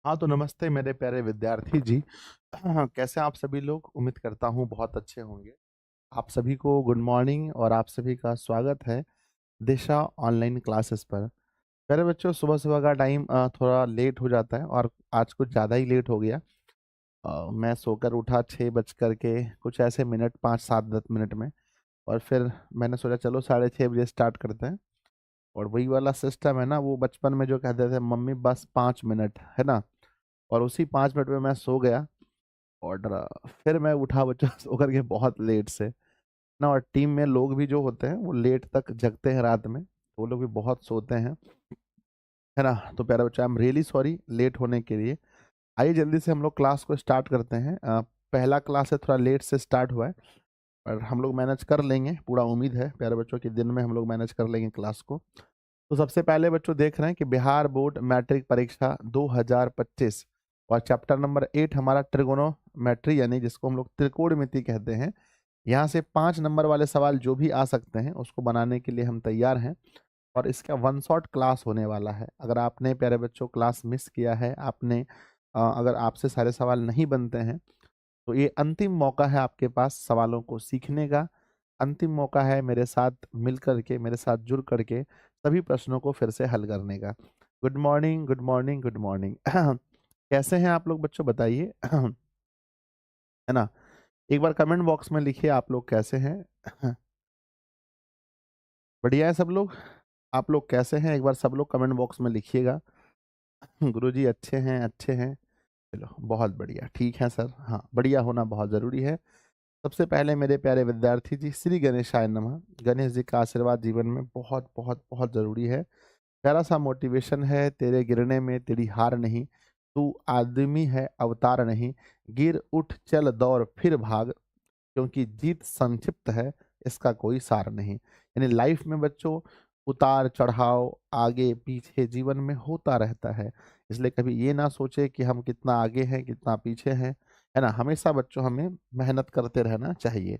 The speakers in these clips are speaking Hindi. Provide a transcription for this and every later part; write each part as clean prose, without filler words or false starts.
हाँ, तो नमस्ते मेरे प्यारे विद्यार्थी जी। कैसे आप सभी लोग? उम्मीद करता हूँ बहुत अच्छे होंगे। आप सभी को गुड मॉर्निंग और आप सभी का स्वागत है दिशा ऑनलाइन क्लासेस पर। प्यारे बच्चों, सुबह-सुबह का टाइम थोड़ा लेट हो जाता है और आज कुछ ज़्यादा ही लेट हो गया। मैं सोकर उठा 6 बज कर के कुछ ऐसे मिनट 5, 7, 10 मिनट में और फिर मैंने सोचा चलो साढ़े 6 बजे स्टार्ट करते हैं। और वही वाला सिस्टम है ना, वो बचपन में जो कहते थे मम्मी बस 5 मिनट, है ना? और उसी 5 मिनट में मैं सो गया। और फिर मैं उठा बच्चों सो कर के बहुत लेट से ना। और टीम में लोग भी जो होते हैं वो लेट तक जगते हैं रात में, वो लोग भी बहुत सोते हैं, है ना? तो प्यारा बच्चा, I am really sorry late होने के लिए। आइए जल्दी से हम लोग क्लास को स्टार्ट करते हैं। पहला क्लास है थोड़ा लेट से स्टार्ट हुआ है, पर हम लोग मैनेज कर लेंगे, पूरा उम्मीद है प्यारे बच्चों कि दिन में हम लोग मैनेज कर लेंगे क्लास को। तो सबसे पहले बच्चों देख रहे हैं कि बिहार बोर्ड मैट्रिक परीक्षा 2025 और चैप्टर नंबर 8 हमारा ट्रिगोनोमेट्री, यानी जिसको हम लोग त्रिकोणमिति कहते हैं। यहाँ से 5 नंबर वाले सवाल जो भी आ सकते हैं उसको बनाने के लिए हम तैयार हैं। और इसका वन शॉट क्लास होने वाला है। अगर आपने प्यारे बच्चों क्लास मिस किया है, आपने अगर आपसे सारे सवाल नहीं बनते हैं, तो ये अंतिम मौका है आपके पास सवालों को सीखने का। अंतिम मौका है मेरे साथ मिल कर के, मेरे साथ जुड़ कर के सभी प्रश्नों को फिर से हल करने का। Good morning, good morning, good morning. कैसे हैं आप लोग बच्चों, बताइए। है ना? एक बार कमेंट बॉक्स में लिखिए आप लोग कैसे हैं। बढ़िया है सब लोग? आप लोग कैसे हैं? एक बार सब लोग कमेंट बॉक्स में लिखिएगा। गुरुजी अच्छे हैं, अच्छे हैं। चलो बहुत बढ़िया, ठीक है सर। हाँ, बढ़िया होना बहुत ज़रूरी है। सबसे पहले मेरे प्यारे विद्यार्थी जी, श्री गणेशाय नमः। गणेश जी का आशीर्वाद जीवन में बहुत बहुत बहुत ज़रूरी है। प्यारा सा मोटिवेशन है, तेरे गिरने में तेरी हार नहीं, तू आदमी है अवतार नहीं, गिर उठ चल दौड़ फिर भाग, क्योंकि जीत संक्षिप्त है, इसका कोई सार नहीं। यानी लाइफ में बच्चों उतार चढ़ाव आगे पीछे जीवन में होता रहता है। इसलिए कभी ये ना सोचे कि हम कितना आगे हैं कितना पीछे हैं, है ना? हमेशा बच्चों हमें मेहनत करते रहना चाहिए।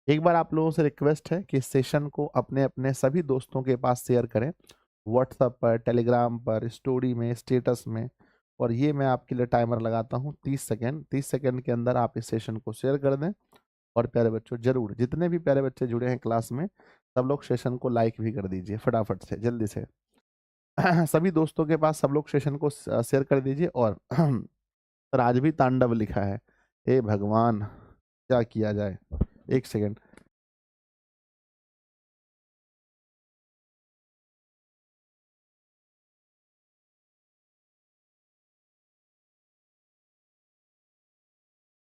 एक बार आप लोगों से रिक्वेस्ट है कि इस सेशन को अपने अपने सभी दोस्तों के पास शेयर करें, व्हाट्सएप पर, टेलीग्राम पर, स्टोरी में, स्टेटस में। और ये मैं आपके लिए टाइमर लगाता हूँ 30 सेकेंड। 30 सेकेंड के अंदर आप इस सेशन को शेयर कर दें। और प्यारे बच्चों जरूर, जितने भी प्यारे बच्चे जुड़े हैं क्लास में, सब लोग सेशन को लाइक भी कर दीजिए फटाफट से, जल्दी से। सभी दोस्तों के पास सब लोग सेशन को शेयर कर दीजिए। और सर आज भी तांडव लिखा है, हे भगवान क्या किया जाए। एक सेकेंड।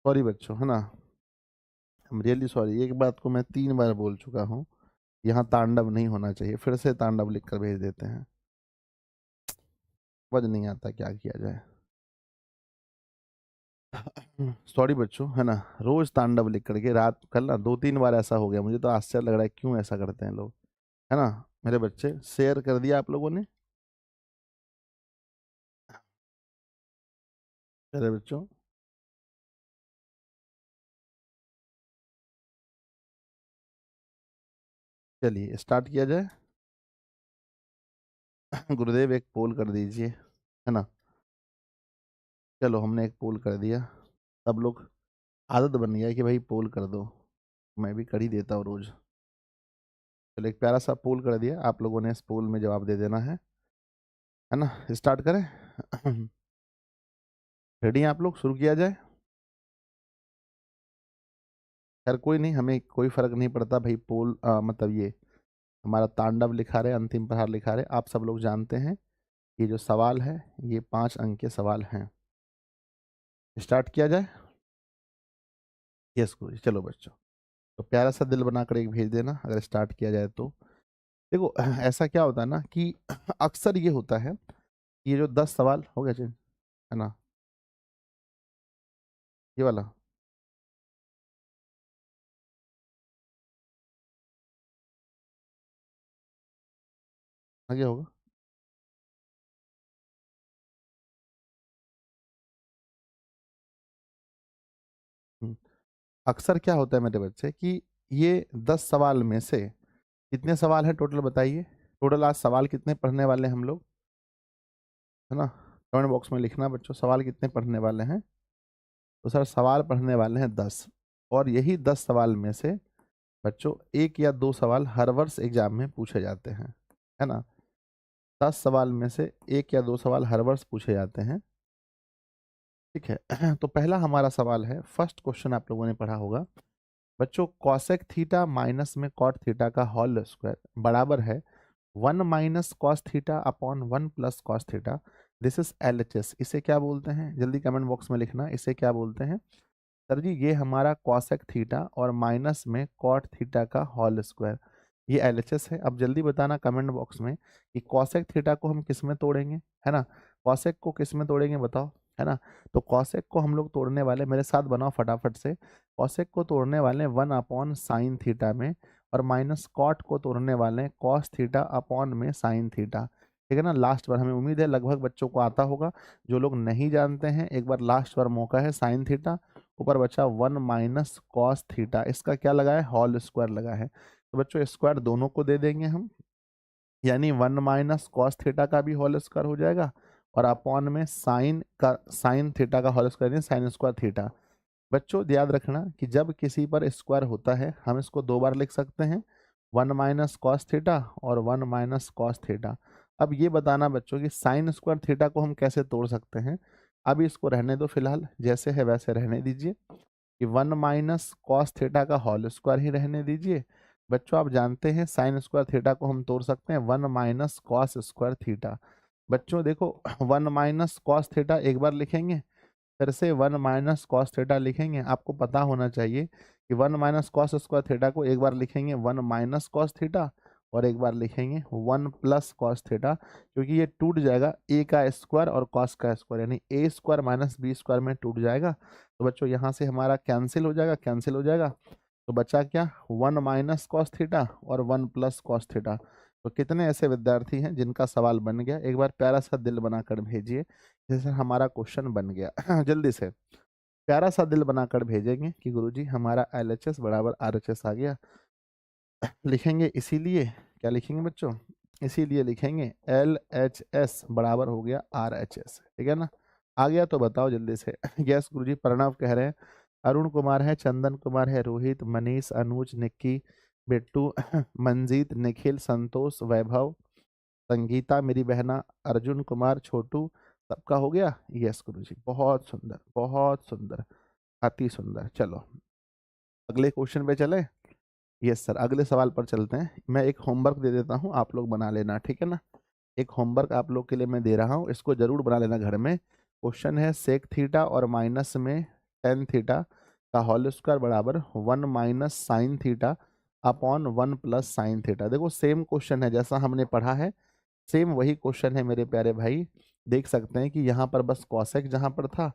सॉरी बच्चों, है ना? आई एम रियली सॉरी। एक बात को मैं 3 बार बोल चुका हूँ, यहाँ तांडव नहीं होना चाहिए। फिर से तांडव लिख कर भेज देते हैं। समझ नहीं आता क्या किया जाए। सॉरी बच्चों, है ना? रोज तांडव लिख करके रात कल ना 2-3 बार ऐसा हो गया, मुझे तो आश्चर्य लग रहा है क्यों ऐसा करते हैं लोग, है ना? मेरे बच्चे शेयर कर दिया आप लोगों ने मेरे बच्चों? चलिए स्टार्ट किया जाए। गुरुदेव एक पोल कर दीजिए, है ना? चलो हमने एक पोल कर दिया। सब लोग आदत बन गया है कि भाई पोल कर दो, मैं भी कर ही देता हूँ रोज। चलो एक प्यारा सा पोल कर दिया, आप लोगों ने इस पोल में जवाब दे देना है ना? स्टार्ट करें। रेडी हैं आप लोग? शुरू किया जाए। खैर कोई नहीं, हमें कोई फर्क नहीं पड़ता भाई। पोल मतलब ये हमारा तांडव लिखा रहे, अंतिम प्रहार लिखा रहे, आप सब लोग जानते हैं ये जो सवाल है ये 5 अंक के सवाल हैं। स्टार्ट किया जाए। यस गुरु जी। चलो बच्चों, तो प्यारा सा दिल बनाकर एक भेज देना अगर स्टार्ट किया जाए तो। देखो ऐसा क्या होता है ना कि अक्सर ये होता है, ये जो 10 सवाल हो गया चेंज, है ना? ये वाला आगे होगा। हम्म, अक्सर क्या होता है मेरे बच्चे कि ये 10 सवाल में से कितने सवाल हैं टोटल बताइए? टोटल आज सवाल कितने पढ़ने वाले हैं हम लोग, है ना? कमेंट बॉक्स में लिखना बच्चों सवाल कितने पढ़ने वाले हैं। तो सर सवाल पढ़ने वाले हैं 10, और यही 10 सवाल में से बच्चों 1 या 2 सवाल हर वर्ष एग्जाम में पूछे जाते हैं, है ना। 10 सवाल में से 1 या 2 सवाल हर वर्ष पूछे जाते हैं, ठीक है। तो पहला हमारा सवाल है, फर्स्ट क्वेश्चन आप लोगों ने पढ़ा होगा बच्चों, कॉसेक थीटा माइनस में कॉट थीटा का होल स्क्वायर बराबर है 1 minus cos theta upon 1 plus cos theta. This is LHS। इसे क्या बोलते हैं, जल्दी कमेंट बॉक्स में लिखना, इसे क्या बोलते हैं। सर जी ये हमारा कॉसेक थीटा और माइनस में कॉट थीटा का होल स्क्वायर, ये LHS है। अब जल्दी बताना कमेंट बॉक्स में कि कॉसेक थीटा को हम किस में तोड़ेंगे, है ना। कॉसेक को किस में तोड़ेंगे बताओ, है ना। तो कॉसेक को हम लोग तोड़ने वाले, मेरे साथ बनाओ फटाफट से, कॉसेक को तोड़ने वाले 1 अपॉन साइन थीटा में, और माइनस कॉट को तोड़ने वाले कॉस थीटा अपॉन में साइन थीटा, ठीक है ना। लास्ट बार, हमें उम्मीद है लगभग बच्चों को आता होगा, जो लोग नहीं जानते हैं एक बार लास्ट बार मौका है। साइन थीटा ऊपर बचा 1 माइनस कॉस थीटा, इसका क्या लगा है, होल स्क्वायर लगा है। तो बच्चों स्क्वायर दोनों को दे देंगे हम, यानी 1 माइनस कॉस थीटा का भी होल स्क्वायर हो जाएगा, और अपॉन में साइन थीटा का होल स्क्वायर, यानी साइन स्क्वायर थीटा। बच्चों याद रखना कि जब किसी पर स्क्वायर होता है हम इसको 2 बार लिख सकते हैं, 1 माइनस कॉस थीटा और 1 माइनस कॉस थीटा। अब ये बताना बच्चों कि साइन स्क्वायर थीटा को हम कैसे तोड़ सकते हैं। अभी इसको रहने दो फिलहाल, जैसे है वैसे रहने दीजिए, कि 1 माइनस कॉस थीटा का होल स्क्वायर ही रहने दीजिए। बच्चों आप जानते हैं साइन स्क्वायर थीटा को हम तोड़ सकते हैं 1 माइनस कॉस स्क्वायर थीटा। बच्चों देखो 1 माइनस कॉस थीटा एक बार लिखेंगे, फिर से 1 माइनस कॉस थीटा लिखेंगे। आपको पता होना चाहिए कि 1 माइनस कॉस स्क्वायर थीटा को एक बार लिखेंगे 1 माइनस कॉस थीटा, और एक बार लिखेंगे 1 प्लस कॉस थीटा, क्योंकि ये टूट जाएगा ए का स्क्वायर और कॉस का स्क्वायर, यानी ए स्क्वायर माइनस बी स्क्वायर में टूट जाएगा। तो बच्चों यहाँ से हमारा कैंसिल हो जाएगा, कैंसिल हो जाएगा। तो बचा क्या, 1 माइनस कॉस थीटा और 1 प्लस कॉस थीटा। तो कितने ऐसे विद्यार्थी हैं जिनका सवाल बन गया, एक बार प्यारा सा दिल बनाकर भेजिए, जैसे हमारा क्वेश्चन बन गया। जल्दी से प्यारा सा दिल बनाकर भेजेंगे कि गुरुजी हमारा LHS बराबर RHS आ गया। लिखेंगे इसीलिए, क्या लिखेंगे बच्चों, इसीलिए लिखेंगे LHS बराबर हो गया RHS, ठीक है ना। आ गया तो बताओ जल्दी से। यस गुरुजी, प्रणव कह रहे हैं, अरुण कुमार है, चंदन कुमार है, रोहित, मनीष, अनुज, निक्की, बिट्टू, मंजीत, निखिल, संतोष, वैभव, संगीता मेरी बहना, अर्जुन कुमार, छोटू, सबका हो गया। यस गुरुजी, बहुत सुंदर, बहुत सुंदर, अति सुंदर। चलो अगले क्वेश्चन पे चले। यस सर, अगले सवाल पर चलते हैं। मैं एक होमवर्क दे देता हूँ, आप लोग बना लेना, ठीक है ना। एक होमवर्क आप लोग के लिए मैं दे रहा हूँ, इसको जरूर बना लेना घर में। क्वेश्चन है सेक थीटा और माइनस में टेन थीटा का होल स्क्वायर बराबर 1 minus sine theta upon 1 plus sine theta. देखो सेम क्वेश्चन है जैसा हमने पढ़ा है, सेम वही क्वेश्चन है मेरे प्यारे भाई। देख सकते हैं कि यहाँ पर बस कॉसेक जहाँ पर था,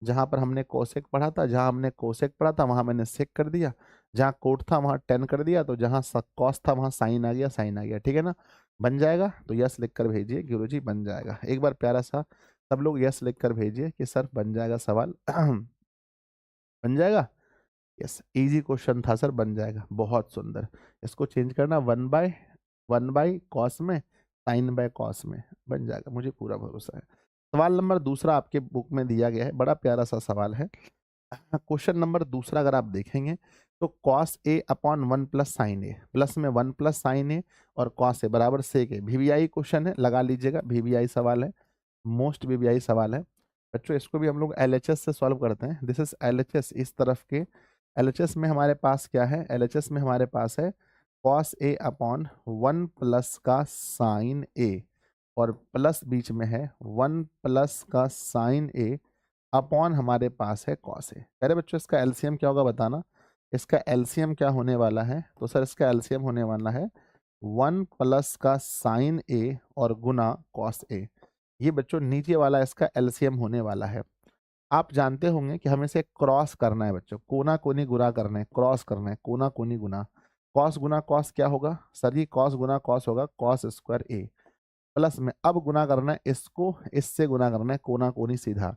जहाँ पर हमने कोसेक पढ़ा था, जहाँ हमने कोसेक पढ़ा था वहाँ मैंने सेक कर दिया, जहाँ कोट था वहाँ टेन कर दिया, तो जहाँ कॉस था वहाँ साइन आ गया, साइन आ गया, ठीक है ना। बन जाएगा तो यस लिख कर भेजिए गुरुजी बन जाएगा। एक बार प्यारा सा सब लोग यस लिख कर भेजिए कि सर बन जाएगा सवाल। बन जाएगा, यस इजी क्वेश्चन था सर, बन जाएगा, बहुत सुंदर। इसको चेंज करना 1 बाय कॉस में, साइन बाय कॉस में, बन जाएगा, मुझे पूरा भरोसा है। सवाल नंबर दूसरा आपके बुक में दिया गया है, बड़ा प्यारा सा सवाल है। क्वेश्चन नंबर दूसरा अगर आप देखेंगे तो cos A upon 1 plus sine A, plus में 1 प्लस साइन ए और कॉस ए बराबर सेक ए। VBI क्वेश्चन है, लगा लीजिएगा, VBI सवाल है, मोस्ट VBI सवाल है। बच्चों इसको भी हम लोग LHS से सॉल्व करते हैं। दिस इज LHS, इस तरफ के LHS में हमारे पास क्या है, LHS में हमारे पास है कॉस ए अपॉन 1 प्लस का साइन ए, और प्लस बीच में है 1 प्लस का साइन ए अपॉन हमारे पास है कॉस ए। अरे बच्चों इसका एलसीएम क्या होगा बताना, इसका एलसीएम क्या होने वाला है। तो सर इसका एलसीएम होने वाला है 1 प्लस का साइन ए और गुना कॉस ए। ये बच्चों नीचे वाला इसका एलसीएम होने वाला है। आप जानते होंगे कि हमें इसे क्रॉस करना है बच्चों, कोना कोनी गुना करना है, क्रॉस करना है, कोना कोनी गुना। कॉस गुना कॉस क्या होगा सर, ये कॉस गुना कॉस होगा कॉस स्क्वायर ए, प्लस में अब गुना करना है इसको, इससे गुना करना है, कोना कोनी सीधा।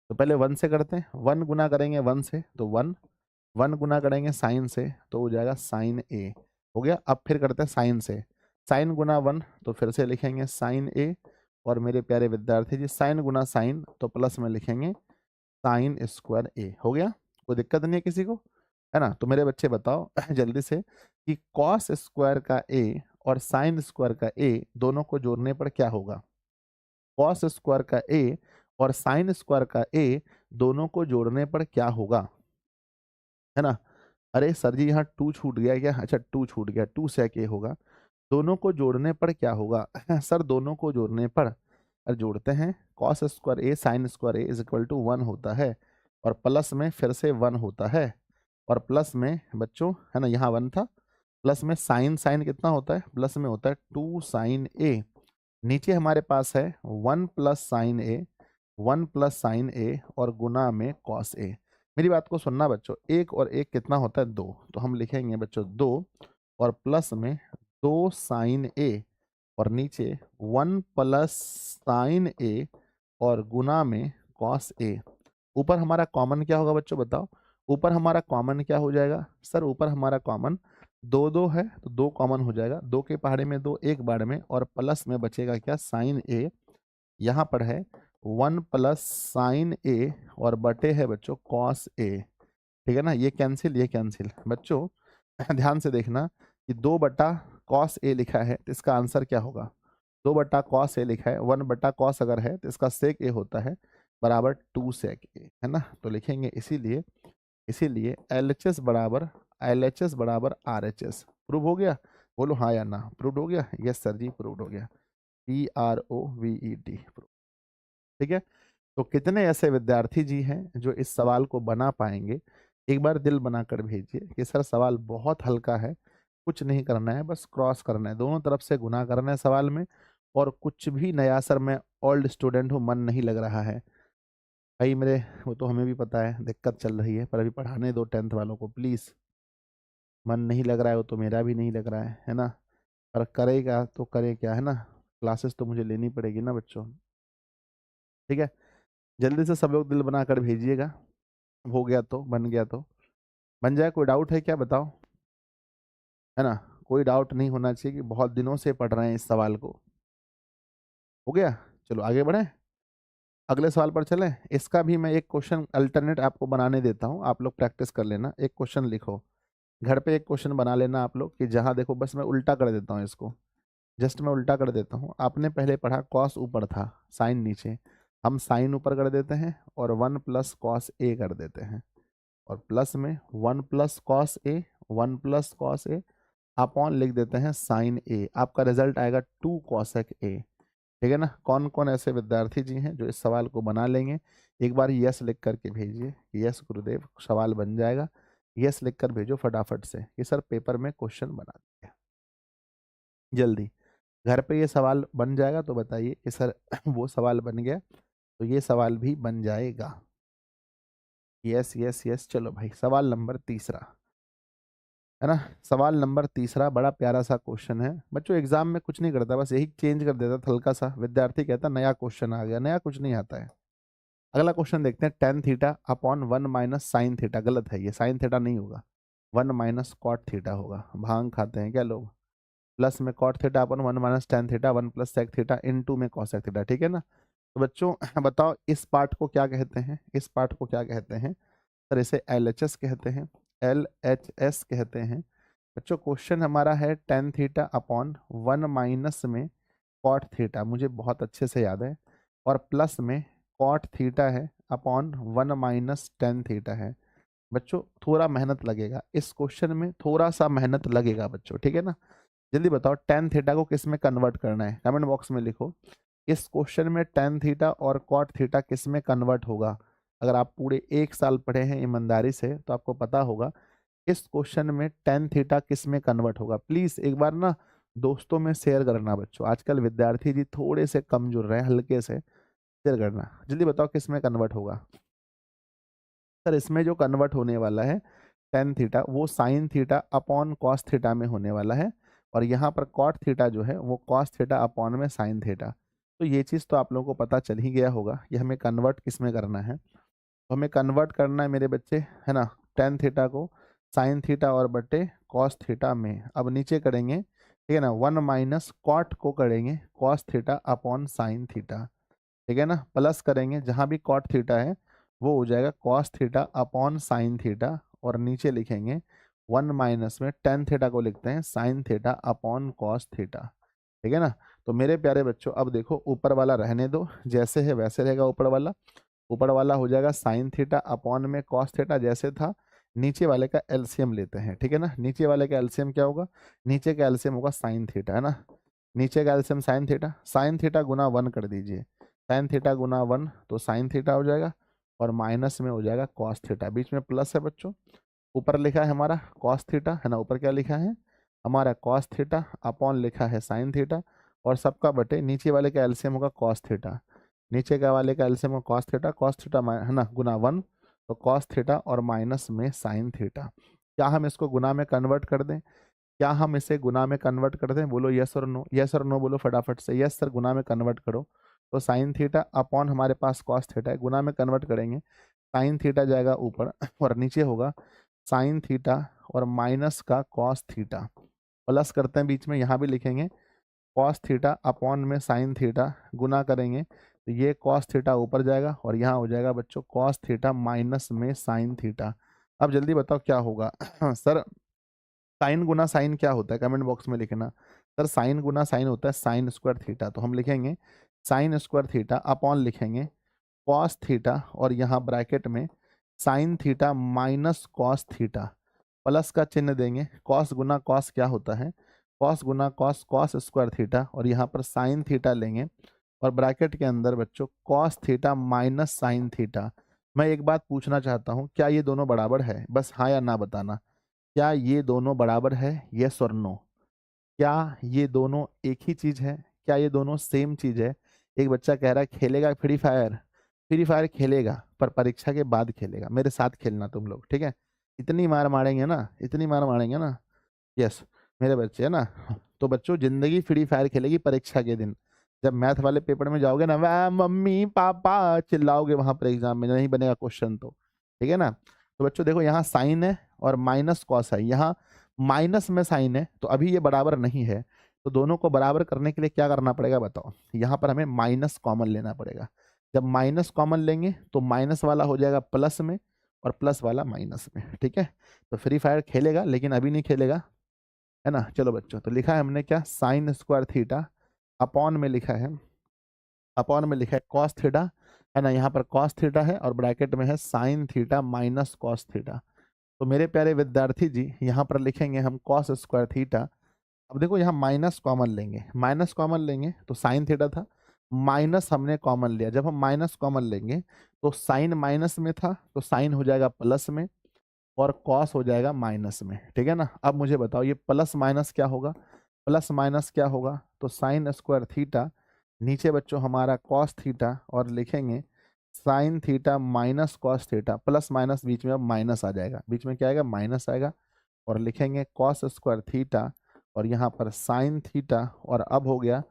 तो पहले 1 से करते हैं, 1 गुना करेंगे 1 से तो 1, 1 गुना करेंगे साइन से तो हो जाएगा साइन ए, हो गया। अब फिर करते हैं साइन से, साइन गुना 1 तो फिर से लिखेंगे साइन ए, और मेरे प्यारे विद्यार्थी जी साइन गुना साइन तो प्लस में लिखेंगे साइन स्क्वायर ए। हो गया, कोई दिक्कत नहीं है किसी को, है ना। तो मेरे बच्चे बताओ जल्दी से कि कॉस स्क्वायर का ए और साइन स्क्वायर का ए दोनों को जोड़ने पर क्या होगा। कॉस स्क्वायर का ए और साइन स्क्वायर का ए दोनों को जोड़ने पर क्या होगा, है ना। अरे सर जी यहाँ टू छूट गया क्या, अच्छा टू छूट गया, टू सेक ए होगा। दोनों को जोड़ने पर क्या होगा सर दोनों को जोड़ने पर जोड़ते हैं cos square A sine square A is equal to 1 होता है और प्लस में फिर से 1 होता है और प्लस में बच्चों, है ना, यहाँ 1 था, प्लस में साइन साइन कितना होता है, प्लस में होता है 2 साइन ए। नीचे हमारे पास है 1 प्लस साइन ए, 1 प्लस साइन ए और गुना में कॉस ए। मेरी बात को सुनना बच्चों, एक और एक कितना होता है 2, तो हम लिखेंगे बच्चों 2 और प्लस में 2 साइन ए और नीचे 1 प्लस साइन ए और गुना में कॉस ए। ऊपर हमारा कॉमन क्या होगा बच्चों बताओ, ऊपर हमारा कॉमन क्या हो जाएगा सर, ऊपर हमारा कॉमन 2 2 है तो 2 कॉमन हो जाएगा, 2 के पहाड़े में 2 एक बार में और प्लस में बचेगा क्या साइन ए। यहाँ पर है 1 प्लस साइन ए और बटे है बच्चों कॉस ए, ठीक है ना। ये कैंसिल ये कैंसिल बच्चों ध्यान से देखना कि 2 बटा कॉस ए लिखा है तो इसका आंसर क्या होगा, 2 बटा कॉस ए लिखा है, 1 बटा कॉस अगर है तो इसका सेक ए होता है बराबर 2 सेक ए, है ना। तो लिखेंगे इसीलिए इसीलिए एल एच एस बराबर आर एच एस। प्रूव हो गया, बोलो हाँ या ना, प्रूव हो गया, यस सर जी प्रूव हो गया, PROVED। ठीक है, तो कितने ऐसे विद्यार्थी जी हैं जो इस सवाल को बना पाएंगे, एक बार दिल बनाकर भेजिए कि सर सवाल बहुत हल्का है, कुछ नहीं करना है, बस क्रॉस करना है, दोनों तरफ से गुना करना है सवाल में, और कुछ भी नया, सर मैं ओल्ड स्टूडेंट हूँ मन नहीं लग रहा है भाई मेरे, वो तो हमें भी पता है दिक्कत चल रही है, पर अभी पढ़ाने दो 10th वालों को प्लीज़। मन नहीं लग रहा है वो तो मेरा भी नहीं लग रहा है ना, पर करेगा तो करे क्या, है ना, क्लासेस तो मुझे लेनी पड़ेगी ना बच्चों। ठीक है, जल्दी से सब लोग दिल बनाकर भेजिएगा, हो गया तो बन गया तो बन जाए। कोई डाउट है क्या बताओ, है ना, कोई डाउट नहीं होना चाहिए कि बहुत दिनों से पढ़ रहे हैं इस सवाल को। हो गया, चलो आगे बढ़ें, अगले सवाल पर चलें। इसका भी मैं एक क्वेश्चन अल्टरनेट आपको बनाने देता हूँ, आप लोग प्रैक्टिस कर लेना। एक क्वेश्चन लिखो घर पे, एक क्वेश्चन बना लेना आप लोग कि जहाँ देखो, बस मैं उल्टा कर देता हूँ इसको, जस्ट मैं उल्टा कर देता हूँ। आपने पहले पढ़ा कॉस ऊपर था साइन नीचे, हम साइन ऊपर कर देते हैं और 1 प्लस कॉस ए कर देते हैं और प्लस में 1 plus cos A, 1 plus cos A upon लिख देते हैं साइन ए। आपका रिजल्ट आएगा 2 कॉसेक ए। ठीक है ना। कौन कौन ऐसे विद्यार्थी जी हैं जो इस सवाल को बना लेंगे, एक बार यस लिख करके भेजिए, यस गुरुदेव सवाल बन जाएगा, यस लिख कर भेजो फटाफट से कि सर पेपर में क्वेश्चन बना दिया जल्दी। घर पे ये सवाल बन जाएगा तो बताइए कि सर वो सवाल बन गया, तो ये सवाल भी बन जाएगा। यस यस यस, चलो भाई सवाल नंबर तीसरा, है ना। सवाल नंबर तीसरा बड़ा प्यारा सा क्वेश्चन है बच्चों, एग्जाम में कुछ नहीं करता, बस यही चेंज कर देता था हल्का सा, विद्यार्थी कहता नया क्वेश्चन आ गया, नया कुछ नहीं आता है। अगला क्वेश्चन देखते हैं, tan theta upon 1 minus sine theta, गलत है ये, साइन थीटा नहीं होगा, 1 माइनस कॉट थीटा होगा। भांग खाते हैं क्या लोग, प्लस में cot theta upon 1 minus tan theta 1 plus sec theta into में कॉसेक थीटा। ठीक है ना। तो बच्चों बताओ इस पार्ट को क्या कहते हैं, इस पार्ट को क्या कहते हैं सर, इसे LHS कहते हैं, LHS कहते हैं। बच्चों क्वेश्चन हमारा है टेन थीटा अपॉन 1 माइनस में कॉट थीटा, मुझे बहुत अच्छे से याद है, और प्लस में कॉट थीटा है अपॉन 1 माइनस टेन थीटा है। बच्चों थोड़ा मेहनत लगेगा इस क्वेश्चन में, थोड़ा सा मेहनत लगेगा बच्चों, ठीक है ना। जल्दी बताओ टेन थीटा को किस में कन्वर्ट करना है, कमेंट बॉक्स में लिखो। इस क्वेश्चन में टेन थीटा और कॉट थीटा किस में कन्वर्ट होगा। अगर आप पूरे 1 साल पढ़े हैं ईमानदारी से तो आपको पता होगा इस क्वेश्चन में टेन थीटा किस में कन्वर्ट होगा। प्लीज एक बार ना दोस्तों में शेयर करना बच्चों, आजकल विद्यार्थी जी थोड़े से कम जुड़ रहे हैं, हल्के से शेयर करना। जल्दी बताओ किस में कन्वर्ट होगा सर, इसमें जो कन्वर्ट होने वाला है टेन थीटा वो sine theta upon cos theta में होने वाला है, और यहाँ पर कॉट थीटा जो है वो कॉस थीटा अपॉन में साइन थीटा। तो ये चीज़ तो आप लोगों को पता चल ही गया होगा कि हमें कन्वर्ट किस में करना है। तो हमें कन्वर्ट करना है मेरे बच्चे, है ना, टेन थीटा को साइन थीटा और बटे कॉस थीटा में। अब नीचे करेंगे ठीक है ना, 1 माइनस कॉट को करेंगे cos theta upon sine theta, ठीक है ना, प्लस करेंगे जहाँ भी कॉट थीटा है वो हो जाएगा cos theta upon sine theta, और नीचे लिखेंगे 1 माइनस में टेन थीटा को लिखते हैं sine theta upon cos theta, ठीक है ना। तो मेरे प्यारे बच्चों अब देखो ऊपर वाला रहने दो, जैसे है वैसे रहेगा ऊपर वाला। ऊपर वाला हो जाएगा साइन थीटा अपॉन में कॉस थीटा जैसे था। नीचे वाले का एलसीएम लेते हैं, ठीक है ना। नीचे वाले का एलसीएम क्या होगा, नीचे का एलसीएम होगा साइन थीटा, है ना। नीचे का एलसीएम साइन थीटा गुना 1 कर दीजिए, साइन थीटा गुना 1 तो साइन थीटा हो जाएगा, और माइनस में हो जाएगा कॉस थीटा, बीच में प्लस है बच्चों। ऊपर लिखा है हमारा कॉस थीटा, है ना, ऊपर क्या लिखा है हमारा कॉस थीटा अपॉन लिखा है साइन थीटा, और सबका बटे नीचे वाले का एलसीएम होगा कॉस थीटा, नीचे का वाले का एलसीएम होगा कॉस थीटा है ना गुना 1, तो कॉस थीटा और माइनस में साइन थीटा। क्या हम इसको गुना में कन्वर्ट कर दें, क्या हम इसे गुना में कन्वर्ट कर दें, बोलो यस और नो, यस और नो बोलो फटाफट से, यस सर गुना में कन्वर्ट करो। तो साइन थीटा अपॉन हमारे पास कॉस थीटा है, गुना में कन्वर्ट करेंगे साइन थीटा जाएगा ऊपर और नीचे होगा साइन थीटा और माइनस का कॉस थीटा, प्लस करते हैं बीच में, यहाँ भी लिखेंगे कॉस थीटा अपॉन में साइन थीटा, गुना करेंगे तो ये कॉस थीटा ऊपर जाएगा और यहाँ हो जाएगा बच्चों कॉस थीटा माइनस में साइन थीटा। अब जल्दी बताओ क्या होगा सर साइन गुना साइन क्या होता है, कमेंट बॉक्स में लिखना। सर साइन गुना साइन होता है साइन स्क्वायर थीटा, तो हम लिखेंगे साइन स्क्वायर थीटा अपॉन लिखेंगे कॉस थीटा और यहाँ ब्रैकेट में sign theta minus cos theta, plus का चिन्ह देंगे, कॉस गुना कॉस क्या होता है, कॉस गुना कॉस कॉस स्क्वायर थीटा, और यहाँ पर साइन थीटा लेंगे और ब्रैकेट के अंदर बच्चों cos theta minus sine theta. मैं एक बात पूछना चाहता हूँ, क्या ये दोनों बराबर है, बस हाँ या ना बताना, क्या ये दोनों बराबर है, यस और नो। क्या ये दोनों एक ही चीज है, क्या ये दोनों सेम चीज है। एक बच्चा कह रहा है खेलेगा फ्री फायर, फ्री फायर खेलेगा पर परीक्षा के बाद खेलेगा, मेरे साथ खेलना तुम लोग, ठीक है। इतनी मार मारेंगे ना, इतनी मार मारेंगे ना, यस मेरे बच्चे है ना। तो बच्चों जिंदगी फ्री फायर खेलेगी परीक्षा के दिन, जब मैथ वाले पेपर में जाओगे ना वाह मम्मी पापा चिल्लाओगे वहां पर एग्जाम में, नहीं बनेगा क्वेश्चन तो, ठीक है ना। तो बच्चों देखो यहाँ साइन है और माइनस कॉस है, यहाँ माइनस में साइन है, तो अभी ये बराबर नहीं है। तो दोनों को बराबर करने के लिए क्या करना पड़ेगा बताओ, यहाँ पर हमें माइनस कॉमन लेना पड़ेगा। जब माइनस कॉमन लेंगे तो माइनस वाला हो जाएगा प्लस में और प्लस वाला माइनस में, ठीक है। तो फ्री फायर खेलेगा लेकिन अभी नहीं खेलेगा, है ना। चलो बच्चों तो लिखा है हमने क्या साइन स्क्वायर थीटा अपॉन में लिखा है, अपॉन में लिखा है कॉस थीटा, है ना, यहाँ पर कॉस थीटा है और ब्रैकेट में है sign theta minus cos theta. तो मेरे प्यारे विद्यार्थी जी यहाँ पर लिखेंगे हम कॉस स्क्वायर थीटा। अब देखो यहाँ माइनस कॉमन लेंगे, माइनस कॉमन लेंगे तो साइन थीटा था, माइनस हमने कॉमन लिया, जब हम माइनस कॉमन लेंगे तो साइन माइनस में था तो साइन हो जाएगा प्लस में और कॉस हो जाएगा माइनस में, ठीक है ना। अब मुझे बताओ ये प्लस माइनस क्या होगा, प्लस माइनस क्या होगा, तो साइन स्क्वायर थीटा, नीचे बच्चों हमारा कॉस थीटा और लिखेंगे sine theta minus cos theta, plus minus बीच में अब माइनस आ जाएगा, बीच में क्या आएगा माइनस आएगा, और लिखेंगे कॉस स्क्वायर थीटा और यहाँ पर साइन थीटा, और अब हो गया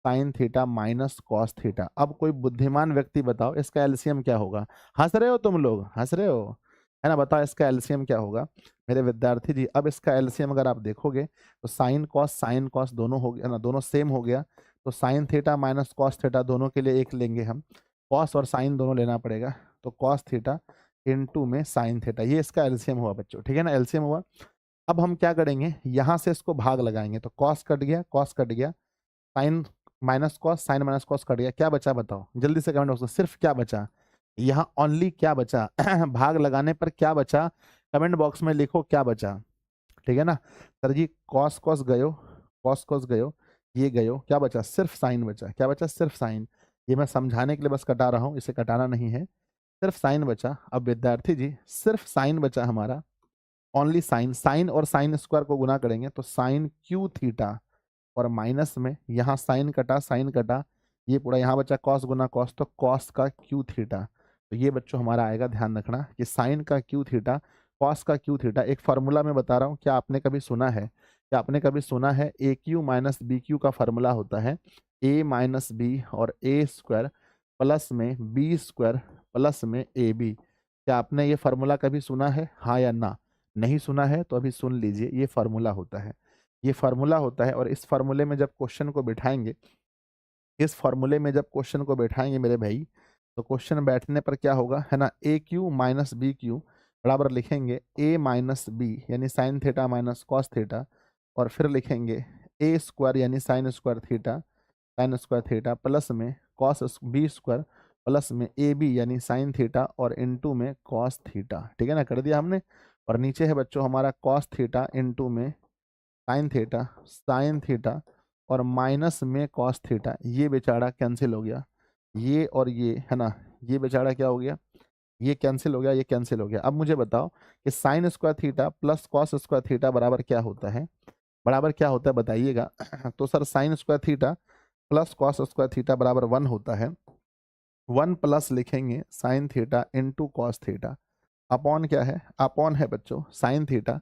sign theta minus cos theta. अब कोई बुद्धिमान व्यक्ति बताओ इसका एलसीएम क्या होगा, हंस रहे हो तुम लोग, हंस रहे हो, है ना, बताओ इसका एलसीएम क्या होगा मेरे विद्यार्थी जी। अब इसका एलसीएम अगर आप देखोगे तो साइन कॉस दोनों हो गया ना, दोनों सेम हो गया, तो sign theta minus cos theta दोनों के लिए एक लेंगे हम, कॉस और साइन दोनों लेना पड़ेगा, तो कॉस थीटा इनटू में साइन थीटा, ये इसका एलसीएम हुआ बच्चों, ठीक है ना, एलसीएम हुआ। अब हम क्या करेंगे यहाँ से इसको भाग लगाएंगे, तो कॉस कट गया, कॉस कट गया, sine minus cos, sine minus cos cut गया, क्या बचा बताओ जल्दी से कमेंट बॉक्स में, सिर्फ क्या बचा यहाँ, ओनली क्या बचा भाग लगाने पर क्या बचा, कमेंट बॉक्स में लिखो क्या बचा, ठीक है ना। सर जी कॉस कॉस गयो, कॉस कॉस गयो, ये गयो, क्या बचा सिर्फ साइन बचा, क्या बचा सिर्फ साइन, ये मैं समझाने के लिए बस कटा रहा हूँ, इसे कटाना नहीं है, सिर्फ साइन बचा। अब विद्यार्थी जी सिर्फ साइन बचा हमारा, ओनली साइन, साइन और साइन स्क्वायर को गुना करेंगे तो साइन क्यू थीटा, और माइनस में यहाँ साइन कटा साइन कटा, ये पूरा यहाँ बचा कॉस गुना कॉस, तो कॉस का क्यू थीटा। तो ये बच्चों हमारा आएगा, ध्यान रखना कि साइन का क्यू थीटा कॉस का क्यू थीटा, एक फार्मूला मैं बता रहा हूँ, क्या आपने कभी सुना है, क्या आपने कभी सुना है ए क्यू माइनस बी क्यू का फार्मूला होता है ए माइनस बी और ए स्क्वायर प्लस में बी स्क्वायर प्लस में ए बी। क्या आपने ये फार्मूला कभी सुना है, हाँ या ना, नहीं सुना है तो अभी सुन लीजिए, ये फार्मूला होता है ये फार्मूला होता है, और इस फार्मूले में जब क्वेश्चन को बिठाएंगे, इस फार्मूले में जब क्वेश्चन को बैठाएंगे मेरे भाई, तो क्वेश्चन बैठने पर क्या होगा, है ना, ए क्यू माइनस बी क्यू बराबर लिखेंगे ए माइनस बी यानी sign theta minus cos theta, और फिर लिखेंगे ए स्क्वायर यानी साइन स्क्वायर थीटा प्लस में कॉस बी स्क्वायर प्लस में ए बी यानी साइन थीटा और इनटू में कॉस थीटा। ठीक है ना, कर दिया हमने। और नीचे है बच्चों हमारा कॉस थीटा इनटू में साइन थीटा और माइनस में कॉस थीटा। ये बेचारा कैंसिल हो गया, ये और ये, है ना, ये बेचारा क्या हो गया, ये कैंसिल हो गया, ये कैंसिल हो गया। अब मुझे बताओ कि sine square theta plus cos square theta बराबर क्या होता है, बराबर क्या होता है बताइएगा। तो sir sine square theta plus cos square theta बराबर 1 होता है। 1 प्लस लिखेंगे sine theta into cos theta, upon क्या है, अपॉन है बच्चों साइन थीटा,